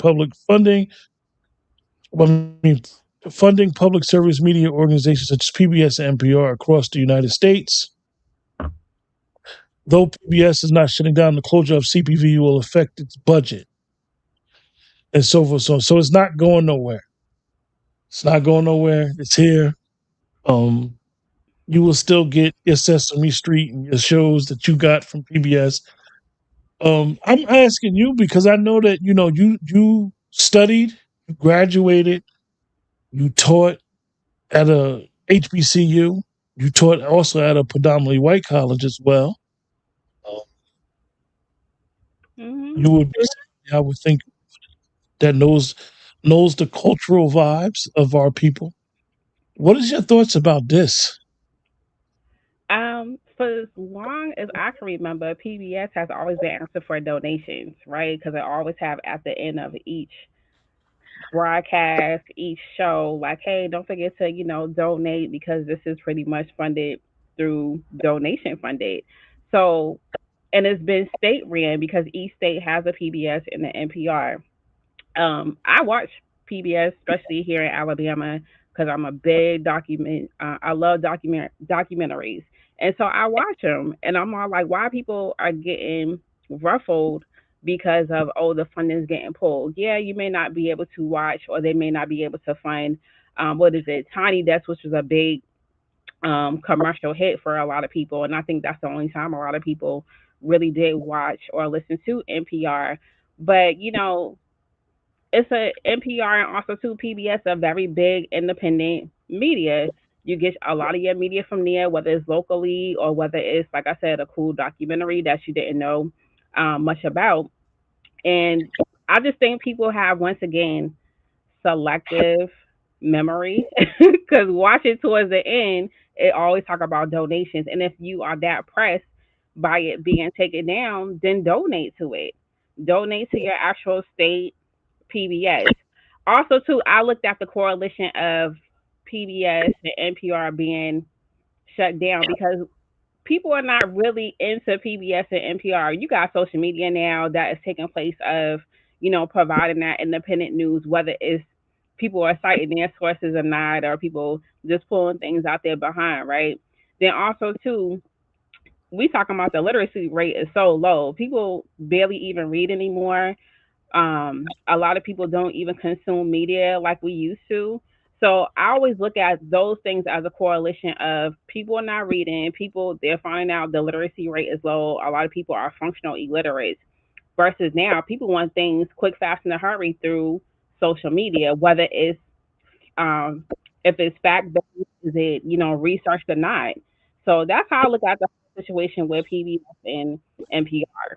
B: funding public service media organizations such as PBS and NPR across the United States. Though PBS is not shutting down, the closure of CPV will affect its budget and so forth. So it's not going nowhere. It's not going nowhere. It's here. You will still get your Sesame Street and your shows that you got from PBS. I'm asking you because I know that you studied, you graduated, you taught at a HBCU, you taught also at a predominantly white college as well. You would be, I would think, that knows the cultural vibes of our people. What is your thoughts about this?
C: For as long as I can remember, PBS has always been answered for donations, right? Because they always have at the end of each broadcast, each show, like, hey, don't forget to, donate because this is pretty much funded through donation funded. So, and it's been state ran because each state has a PBS and an NPR. I watch PBS, especially here in Alabama, because I'm a big I love documentaries, and so I watch them, and I'm all like, why people are getting ruffled because of the funding's getting pulled. Yeah, you may not be able to watch, or they may not be able to find what is it, Tiny Desk, which was a big commercial hit for a lot of people, and I think that's the only time a lot of people really did watch or listen to NPR. But it's a NPR and also too PBS, a very big independent media. You get a lot of your media from there, whether it's locally or whether it's, like I said, a cool documentary that you didn't know much about. And I just think people have, once again, selective memory because watching towards the end, it always talk about donations. And if you are that pressed by it being taken down, then donate to it. Donate to your actual state PBS. Also, too, I looked at the correlation of PBS and NPR being shut down because people are not really into PBS and NPR. You got social media now that is taking place of, providing that independent news, whether it's people are citing their sources or not, or people just pulling things out there behind, right? Then also, too, we talking about the literacy rate is so low. People barely even read anymore. A lot of people don't even consume media like we used to. So I always look at those things as a correlation of people are not reading, people they're finding out the literacy rate is low. A lot of people are functional illiterates versus now people want things quick, fast, in a hurry through social media, whether it's if it's fact based, is it researched or not. So that's how I look at the situation with PBS and NPR.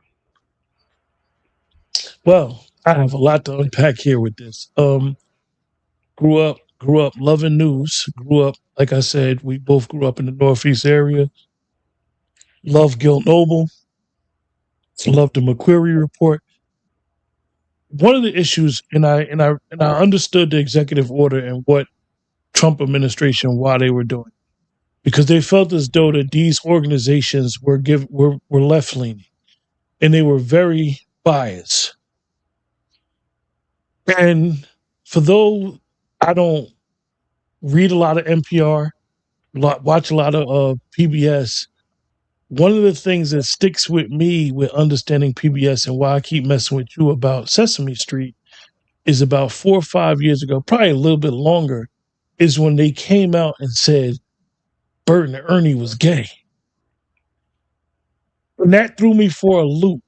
B: Well, I have a lot to unpack here with this. Grew up loving news. Grew up, like I said, we both grew up in the Northeast area. love Gil Noble, love the McQuarrie report. One of the issues, and I understood the executive order and what Trump administration why they were doing, because they felt as though that these organizations were left leaning and they were very biased. And for those, I don't read a lot of NPR, watch a lot of PBS. One of the things that sticks with me with understanding PBS and why I keep messing with you about Sesame Street is about 4 or 5 years ago, probably a little bit longer, is when they came out and said Bert and Ernie was gay. And that threw me for a loop.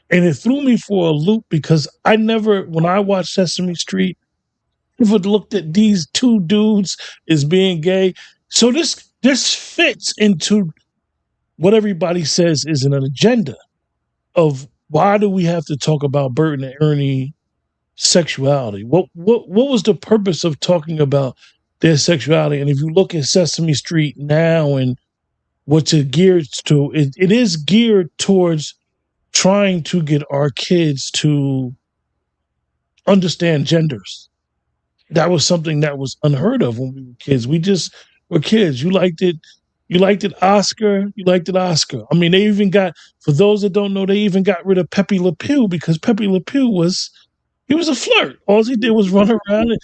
B: And it threw me for a loop because I never, when I watched Sesame Street, never looked at these two dudes as being gay. So this fits into what everybody says is an agenda of why do we have to talk about Bert and Ernie sexuality? What was the purpose of talking about their sexuality? And if you look at Sesame Street now and what's it geared to, it is geared towards trying to get our kids to understand genders. That was something that was unheard of when we were kids. We just were kids. You liked it. You liked it, Oscar. You liked it, Oscar. I mean, they even got, for those that don't know, they even got rid of Pepe Le Pew because Pepe Le Pew he was a flirt. All he did was run around. And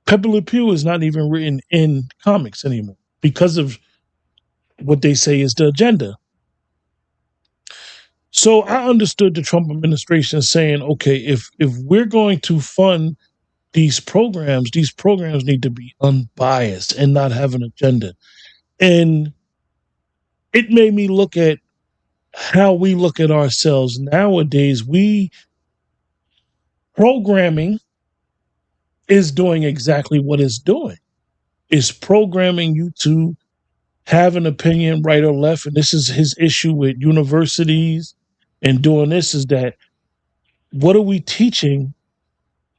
B: Pepe Le Pew is not even written in comics anymore because of what they say is the agenda. So I understood the Trump administration saying, okay, if we're going to fund these programs need to be unbiased and not have an agenda. And it made me look at how we look at ourselves nowadays. Programming is doing exactly what it's doing. It's programming you to have an opinion, right or left. And this is his issue with universities and doing this, is that what are we teaching?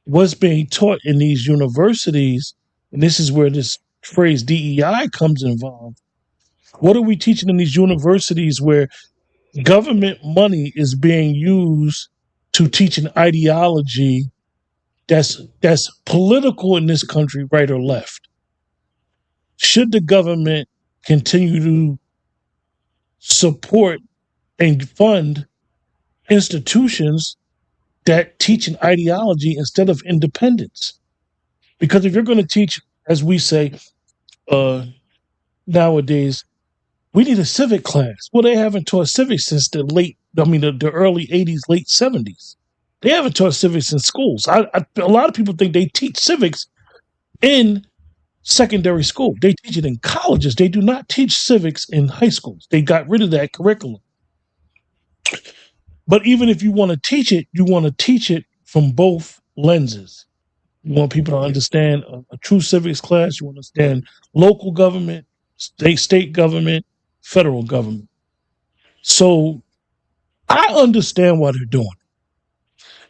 B: What's being taught in these universities? And this is where this phrase DEI comes involved. What are we teaching in these universities where government money is being used to teach an ideology that's political in this country, right or left? Should the government continue to support and fund institutions that teach an ideology instead of independence? Because if you're going to teach, as we say nowadays, we need a civic class. Well, they haven't taught civics since the early 80s, late 70s. They haven't taught civics in schools. A lot of people think they teach civics in secondary school. They teach it in colleges. They do not teach civics in high schools. They got rid of that curriculum. But even if you want to teach it, you want to teach it from both lenses. You want people to understand a true civics class. You understand local government, state government, federal government. So I understand what they're doing.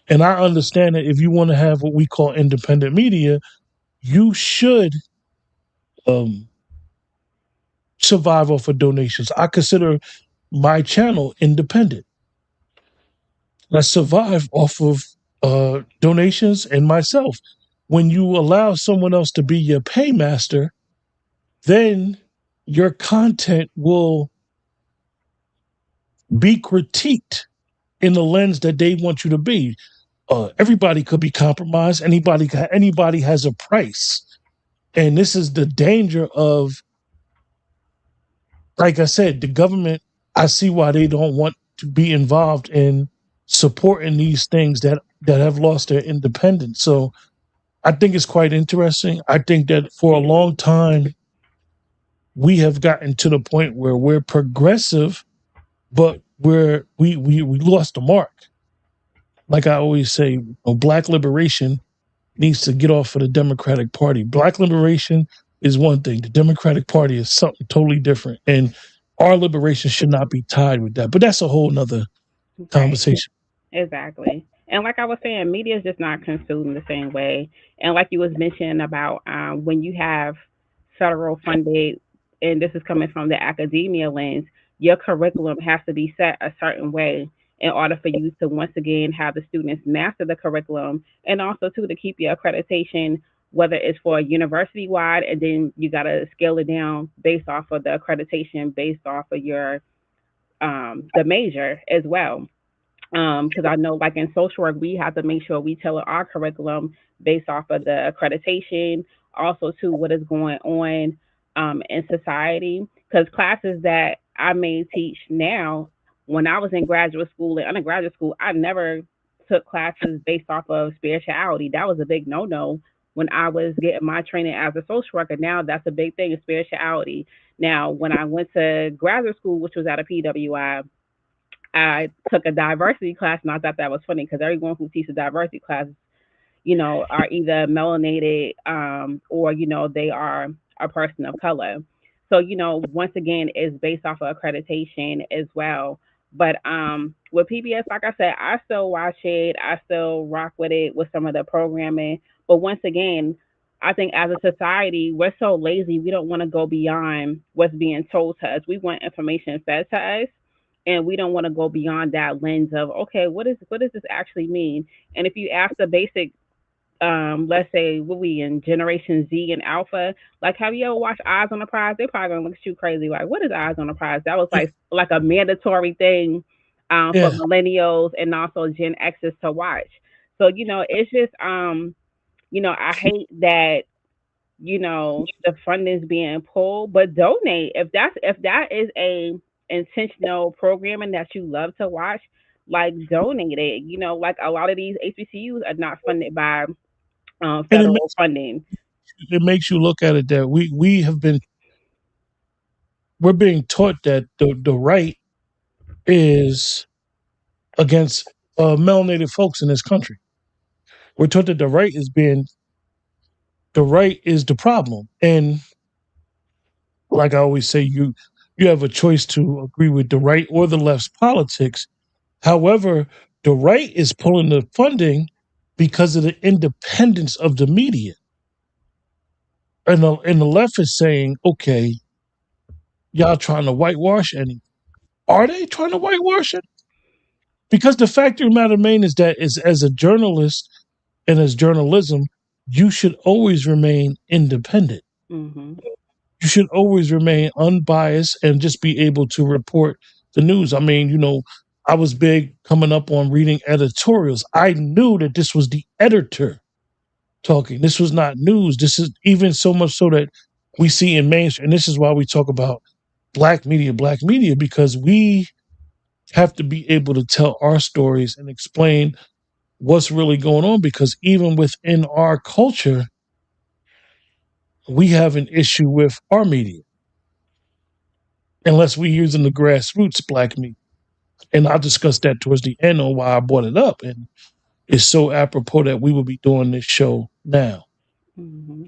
B: And I understand that if you want to have what we call independent media, you should survive off of donations. I consider my channel independent. I survive off of donations and myself. When you allow someone else to be your paymaster, then your content will be critiqued in the lens that they want you to be. Everybody could be compromised. Anybody has a price. And this is the danger of, like I said, the government. I see why they don't want to be involved in supporting these things that have lost their independence. So I think it's quite interesting. I think that for a long time, we have gotten to the point where we're progressive, but we lost the mark. Like I always say, Black liberation needs to get off of the Democratic Party. Black liberation is one thing. The Democratic Party is something totally different. And our liberation should not be tied with that. But that's a whole nother conversation.
C: Exactly. And like I was saying, media is just not consumed the same way. And like you was mentioning about when you have federal funded, and this is coming from the academia lens, your curriculum has to be set a certain way in order for you to once again have the students master the curriculum, and also too to keep your accreditation, whether it's for university wide, and then you got to scale it down based off of the accreditation based off of your the major as well. Because I know, like in social work, we have to make sure we tailor our curriculum based off of the accreditation, also to what is going on in society. Because classes that I may teach now, when I was in graduate school and undergraduate school, I never took classes based off of spirituality. That was a big no-no when I was getting my training as a social worker. Now that's a big thing, is spirituality. Now, when I went to graduate school, which was at a PWI, I took a diversity class, and I thought that was funny because everyone who teaches diversity classes, are either melanated, or they are a person of color. So once again, it's based off of accreditation as well. But with PBS, like I said, I still watch it. I still rock with it with some of the programming. But once again, I think as a society, we're so lazy. We don't want to go beyond what's being told to us. We want information fed to us, and we don't want to go beyond that lens of, okay, what does this actually mean? And if you ask the basic, let's say, what we in Generation Z and Alpha, like, have you ever watched Eyes on the Prize? They're probably gonna look at you crazy, like, what is Eyes on the Prize? That was like a mandatory thing for
B: Yeah.
C: millennials and also Gen X's to watch. So it's just I hate that the funding's being pulled, but donate if that is a intentional programming that you love to watch, like, donate it. Like, a lot of these HBCUs are not funded by
B: And
C: federal funding.
B: it makes you look at it that we're being taught that the right is against melanated folks in this country. We're taught that the right is the problem. And like I always say, you have a choice to agree with the right or the left's politics. However, the right is pulling the funding because of the independence of the media. And the left is saying, okay, y'all trying to whitewash anything. Are they trying to whitewash it? Because the fact of the matter remains is that as a journalist and as journalism, you should always remain independent.
C: Hmm.
B: You should always remain unbiased and just be able to report the news. I mean, I was big coming up on reading editorials. I knew that this was the editor talking. This was not news. This is even so much so that we see in mainstream. And this is why we talk about black media, because we have to be able to tell our stories and explain what's really going on. Because even within our culture, we have an issue with our media, unless we're using the grassroots black media. And I'll discuss that towards the end on why I brought it up. And it's so apropos that we will be doing this show now.
C: Hmm.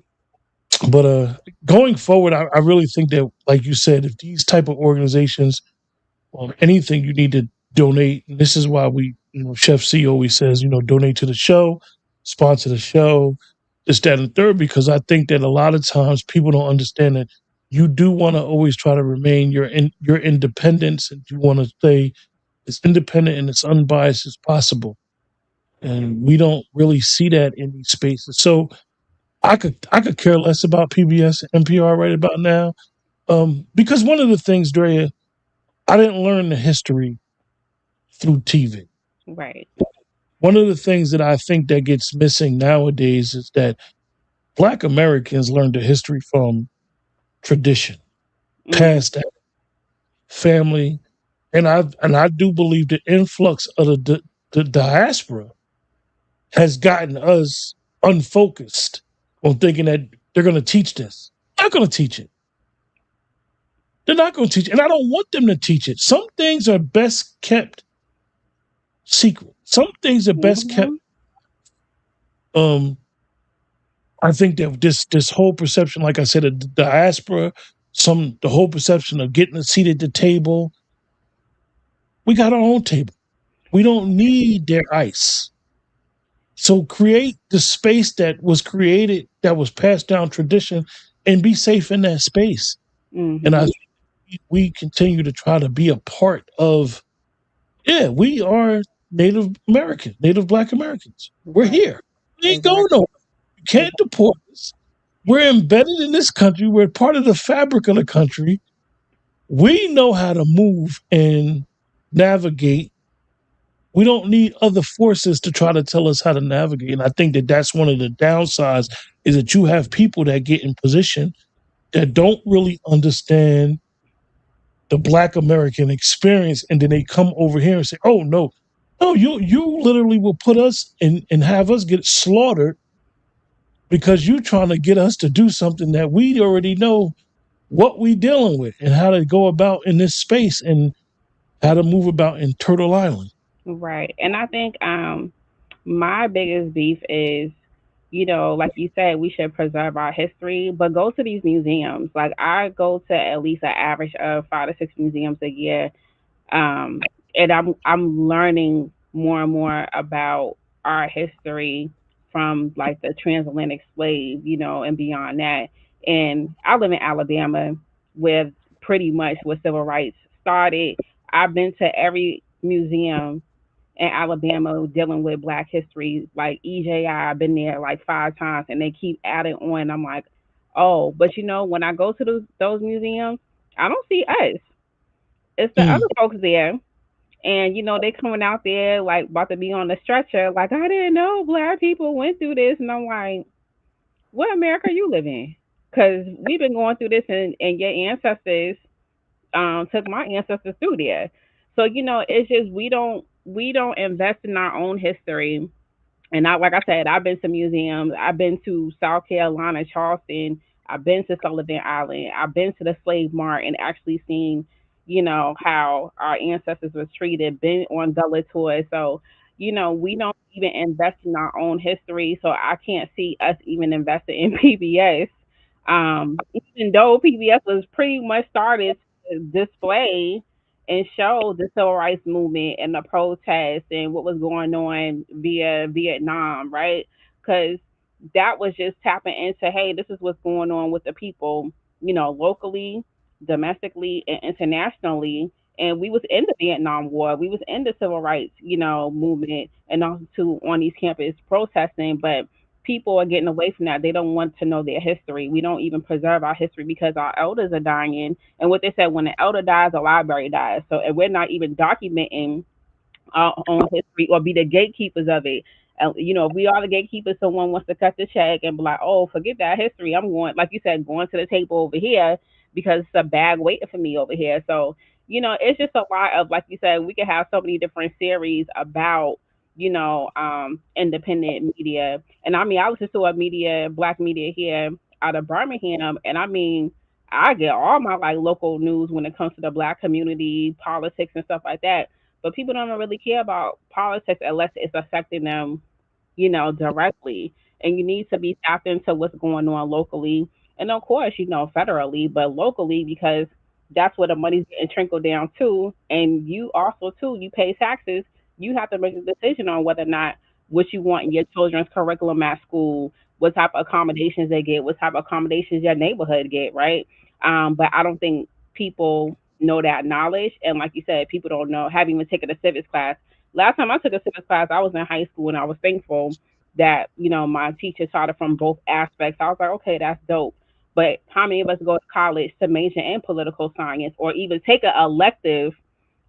B: But going forward, I really think that, like you said, if these type of organizations, anything, you need to donate. And this is why Chef C always says, donate to the show, sponsor the show, this, that, and third, because I think that a lot of times people don't understand that you do want to always try to remain your independence, and you want to stay as independent and as unbiased as possible. And we don't really see that in these spaces. So I could care less about PBS and NPR right about now, because one of the things, Drea, I didn't learn the history through TV.
C: Right.
B: One of the things that I think that gets missing nowadays is that Black Americans learned the history from tradition,
C: Hmm.
B: past that, family, and I do believe the influx of the diaspora has gotten us unfocused on thinking that they're going to teach this. They're not going to teach it. They're not going to teach it. And I don't want them to teach it. Some things are best kept secret. Some things are best kept.
C: Hmm.
B: I think that this whole perception, like I said, of the diaspora, the whole perception of getting a seat at the table. We got our own table. We don't need their ice. So create the space that was created, that was passed down tradition, and be safe in that space. And I
C: Hmm.
B: think we continue to try to be a part of. Yeah, we are Native American, Native Black Americans. We're
C: Right.
B: here. We ain't going
C: Exactly.
B: nowhere. You can't
C: Exactly.
B: deport us. We're embedded in this country. We're part of the fabric of the country. We know how to move and navigate. We don't need other forces to try to tell us how to navigate. And I think that that's one of the downsides is that you have people that get in position that don't really understand the Black American experience, and then they come over here and say, "Oh no, you literally will put us in and have us get slaughtered because you're trying to get us to do something that we already know what we dealing with and how to go about in this space and how to move about in Turtle Island."
C: Right. And I think my biggest beef is, like you said, we should preserve our history, but go to these museums. Like I go to at least an average of 5 to 6 museums a year, and I'm learning more and more about our history from like the transatlantic slave, and beyond that. And I live in Alabama, where pretty much where civil rights started. I've been to every museum in Alabama dealing with Black history, like EJI. I've been there like 5 times, and they keep adding on. I'm like, oh, but when I go to those museums, I don't see us. It's the
B: Mm.
C: other folks there, and they coming out there like about to be on the stretcher. Like I didn't know Black people went through this, and I'm like, what America you live in? Because we've been going through this, and your ancestors took my ancestors through there. So it's just we don't invest in our own history. And like I said, I've been to museums. I've been to South Carolina, Charleston. I've been to Sullivan Island. I've been to the slave mart and actually seen, how our ancestors was treated. Been on Gullah tours. So, we don't even invest in our own history. So I can't see us even investing in PBS. Even though PBS was pretty much started to display and show the civil rights movement and the protests and what was going on via Vietnam, right? Because that was just tapping into, hey, this is what's going on with the people, locally, domestically, and internationally. And we was in the Vietnam War, we was in the civil rights, movement, and also on these campuses protesting, but people are getting away from that. They don't want to know their history. We don't even preserve our history because our elders are dying. And what they said, when the elder dies, the library dies. So, and we're not even documenting our own history or be the gatekeepers of it. If we are the gatekeepers, someone wants to cut the check and be like, oh, forget that history. I'm going, like you said, going to the table over here because it's a bag waiting for me over here. So, it's just a lot of, like you said, we could have so many different series about, independent media. And I mean, I listen to black media here out of Birmingham. And I mean, I get all my like local news when it comes to the black community, politics and stuff like that. But people don't really care about politics unless it's affecting them, directly. And you need to be tapped into what's going on locally. And of course, federally, but locally because that's where the money's getting trickled down to. And you also too, you pay taxes. You have to make a decision on whether or not what you want in your children's curriculum at school, what type of accommodations they get, what type of accommodations your neighborhood get, right? But I don't think people know that knowledge. And like you said, people don't know, haven't even taken a civics class. Last time I took a civics class, I was in high school and I was thankful that, my teacher taught it from both aspects. I was like, okay, that's dope. But how many of us go to college to major in political science or even take an elective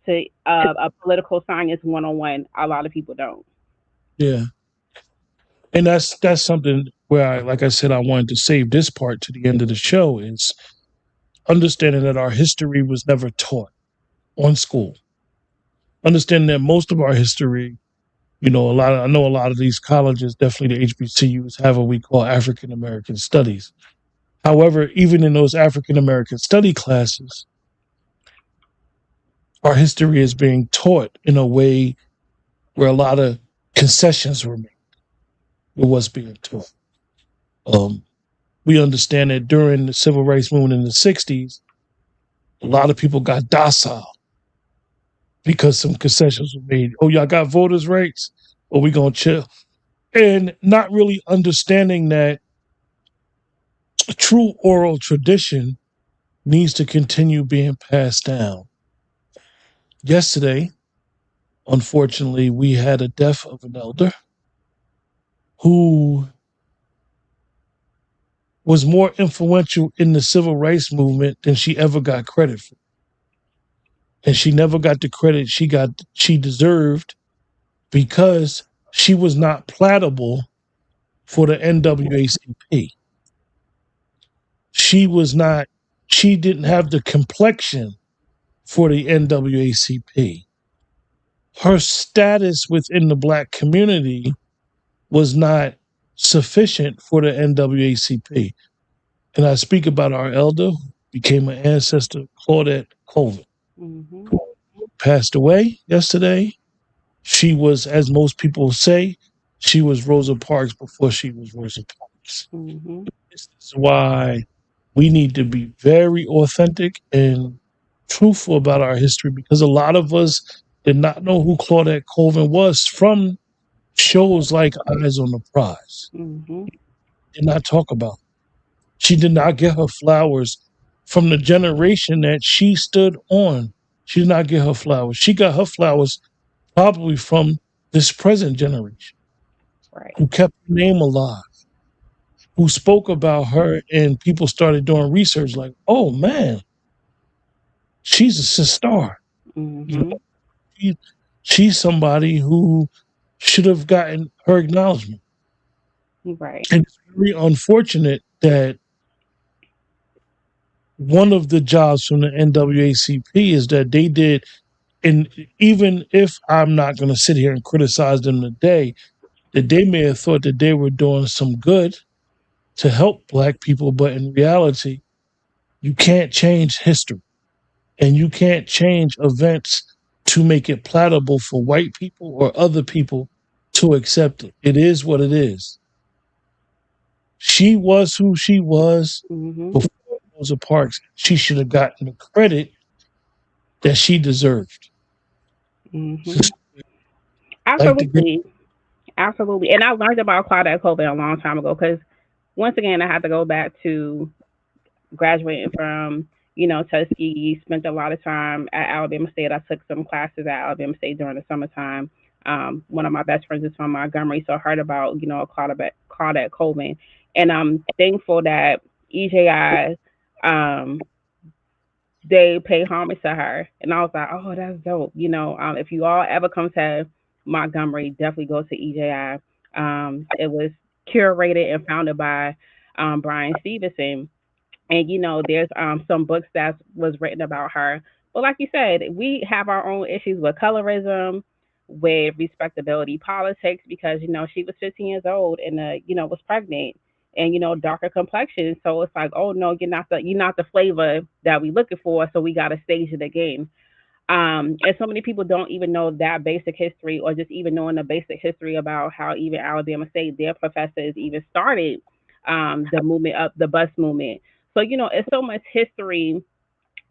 C: to a political science 101? A lot of people don't.
B: Yeah. And that's something where like I said, I wanted to save this part to the end of the show is understanding that our history was never taught on school. Understanding that most of our history, I know a lot of these colleges, definitely the HBCUs, have what we call African American studies. However, even in those African American study classes, our history is being taught in a way where a lot of concessions were made with what's being taught. We understand that during the civil rights movement in the 60s, a lot of people got docile because some concessions were made. Oh, y'all got voters' rights? Or we going to chill? And not really understanding that true oral tradition needs to continue being passed down. Yesterday, unfortunately, we had a death of an elder who was more influential in the civil rights movement than she ever got credit for. And she never got the credit she deserved because she was not platable for the NAACP. She was not she didn't have the complexion for the NAACP. Her status within the black community was not sufficient for the NAACP. And I speak about our elder who became an ancestor, Claudette Colvin,
C: Mhm.
B: who passed away yesterday. She was, as most people say, she was Rosa Parks before she was Rosa Parks.
C: Mhm.
B: This is why we need to be very authentic and truthful about our history because a lot of us did not know who Claudette Colvin was from shows like Eyes on the Prize.
C: Mhm.
B: Did not talk about. She did not get her flowers from the generation that she stood on. She did not get her flowers. She got her flowers probably from this present generation
C: Right.
B: who kept her name alive, who spoke about her, and people started doing research like, oh man, she's a star. You know,
C: Mhm.
B: she, she's somebody who should have gotten her acknowledgement.
C: Right.
B: And it's very unfortunate that one of the jobs from the NAACP is that they did, and even if I'm not going to sit here and criticize them today, that they may have thought that they were doing some good to help black people, but in reality, you can't change history and you can't change events to make it palatable for white people or other people to accept it. It is what it is. She was who she was
C: Mhm.
B: before Rosa Parks. She should have gotten the credit that she deserved.
C: Mhm.
B: Just like the great
C: Absolutely. Absolutely. And I learned about Claudette Colvin a long time ago because once again I had to go back to graduating from, Tuskegee, spent a lot of time at Alabama State. I took some classes at Alabama State during the summertime. One of my best friends is from Montgomery, so I heard about, Claudette Colvin. And I'm thankful that EJI, um, they pay homage to her. And I was like, oh, that's dope. If you all ever come to Montgomery, definitely go to EJI. It was curated and founded by Brian Stevenson, and there's some books that was written about her, but like you said, we have our own issues with colorism, with respectability politics, because she was 15 years old and was pregnant, and darker complexion, so it's like, oh no, you're not the flavor that we looking for, so we got to stage it again. And so many people don't even know that basic history, or just even knowing the basic history about how even Alabama State, their professors even started the movement up the bus movement. So it's so much history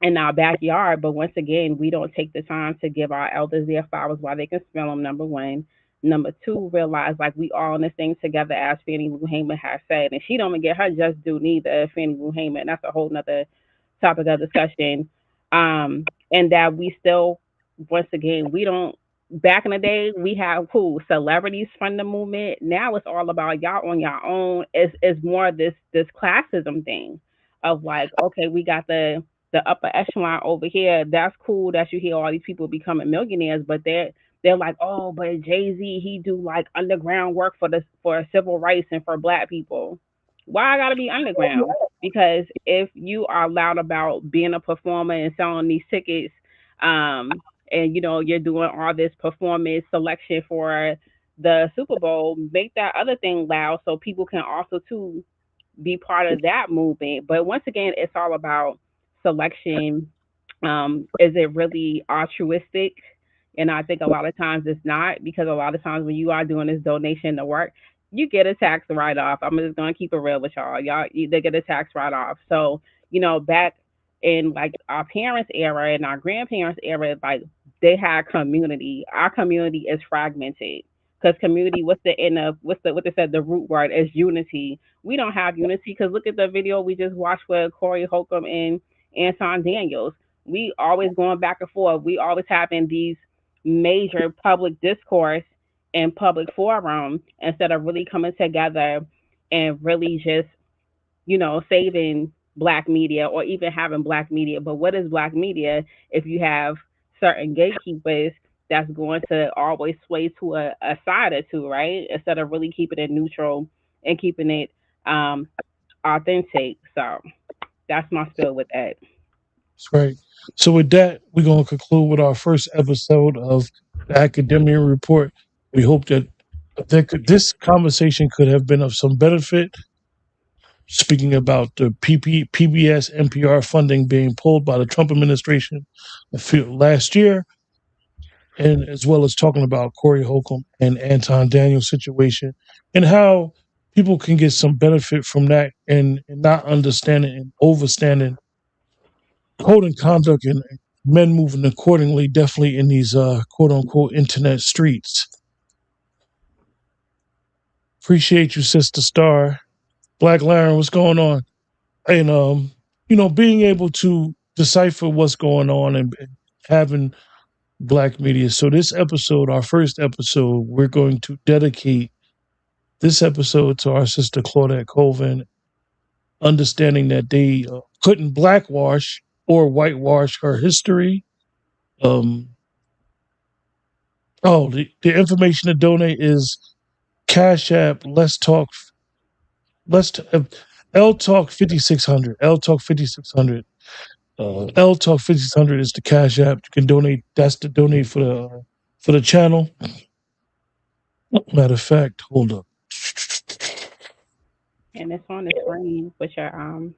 C: in our backyard, but once again, we don't take the time to give our elders their flowers while they can smell them. Number one. Number two, realize like we all in this thing together, as Fannie Lou Hamer has said, and she don't even get her just due neither. Fannie Lou Hamer, and that's a whole nother topic of discussion. And that we still, once again, we don't. Back in the day, we have who celebrities from the movement. Now it's all about y'all on your own. It's more this classism thing of like, okay, we got the upper echelon over here. That's cool that you hear all these people becoming millionaires, but they're like, oh, but Jay Z, he do like underground work for civil rights and for black people. Why I gotta be underground? Because if you are loud about being a performer and selling these tickets, and you're doing all this performance selection for the Super Bowl, make that other thing loud so people can also too be part of that movement. But once again, it's all about selection. Is it really altruistic? And I think a lot of times it's not, because a lot of times when you are doing this donation to work, you get a tax write off. I'm just gonna keep it real with y'all. They get a tax write off. So back in like our parents' era and our grandparents' era, like they had community. Our community is fragmented because community. What's the end of what's the what they said the root word is unity. We don't have unity because look at the video we just watched with Corey Holcomb Anton Daniels. We always going back and forth. We always having these major public discourse and public forum instead of really coming together and really just, saving black media or even having black media. But what is black media if you have certain gatekeepers that's going to always sway to a side or two, right? Instead of really keeping it neutral and keeping it um, authentic. So that's my spill with that.
B: That's right. So with that, we're going to conclude with our first episode of the Academia Report. We hope that this conversation could have been of some benefit. Speaking about the PBS NPR funding being pulled by the Trump administration last year, and as well as talking about Corey Holcomb and Anton Daniels situation and how people can get some benefit from that and not understanding and overstanding code and conduct and men moving accordingly, definitely in these quote unquote internet streets. Appreciate you, Sister Star. Black Laren, what's going on? And being able to decipher what's going on and having black media. So this episode, our first episode, we're going to dedicate this episode to our sister Claudette Colvin, understanding that they couldn't blackwash or whitewash her history. The information to donate is Cash App. Let's talk. L Talk 5600. L Talk 5600. L Talk 5600 is the Cash App. You can donate. That's the donate for the channel. Matter of fact, hold up.
C: And it's on the screen with your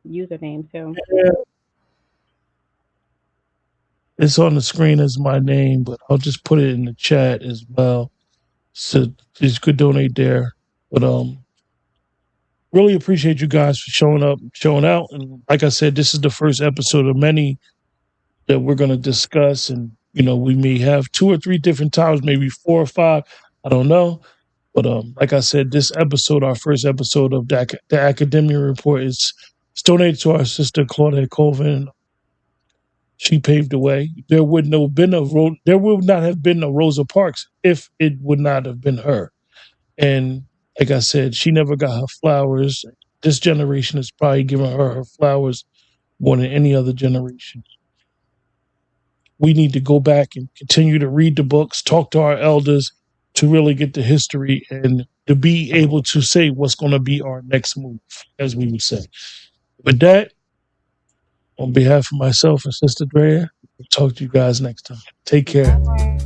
C: username too.
B: Yeah, it's on the screen as my name, but I'll just put it in the chat as well. So you could donate there. But really appreciate you guys for showing up, showing out. And like I said, this is the first episode of many that we're going to discuss. And, we may have 2 or 3 different times, maybe 4 or 5. I don't know. But like I said, this episode, our first episode of the Academia Report, is donated to our sister Claudette Colvin. She paved the way. There would not have been a Rosa Parks if it would not have been her. And like I said, she never got her flowers. This generation is probably giving her flowers more than any other generation. We need to go back and continue to read the books, talk to our elders to really get the history and to be able to say what's going to be our next move, as we would say. With that, on behalf of myself and Sister Andrea, we'll talk to you guys next time. Take care.
C: Bye.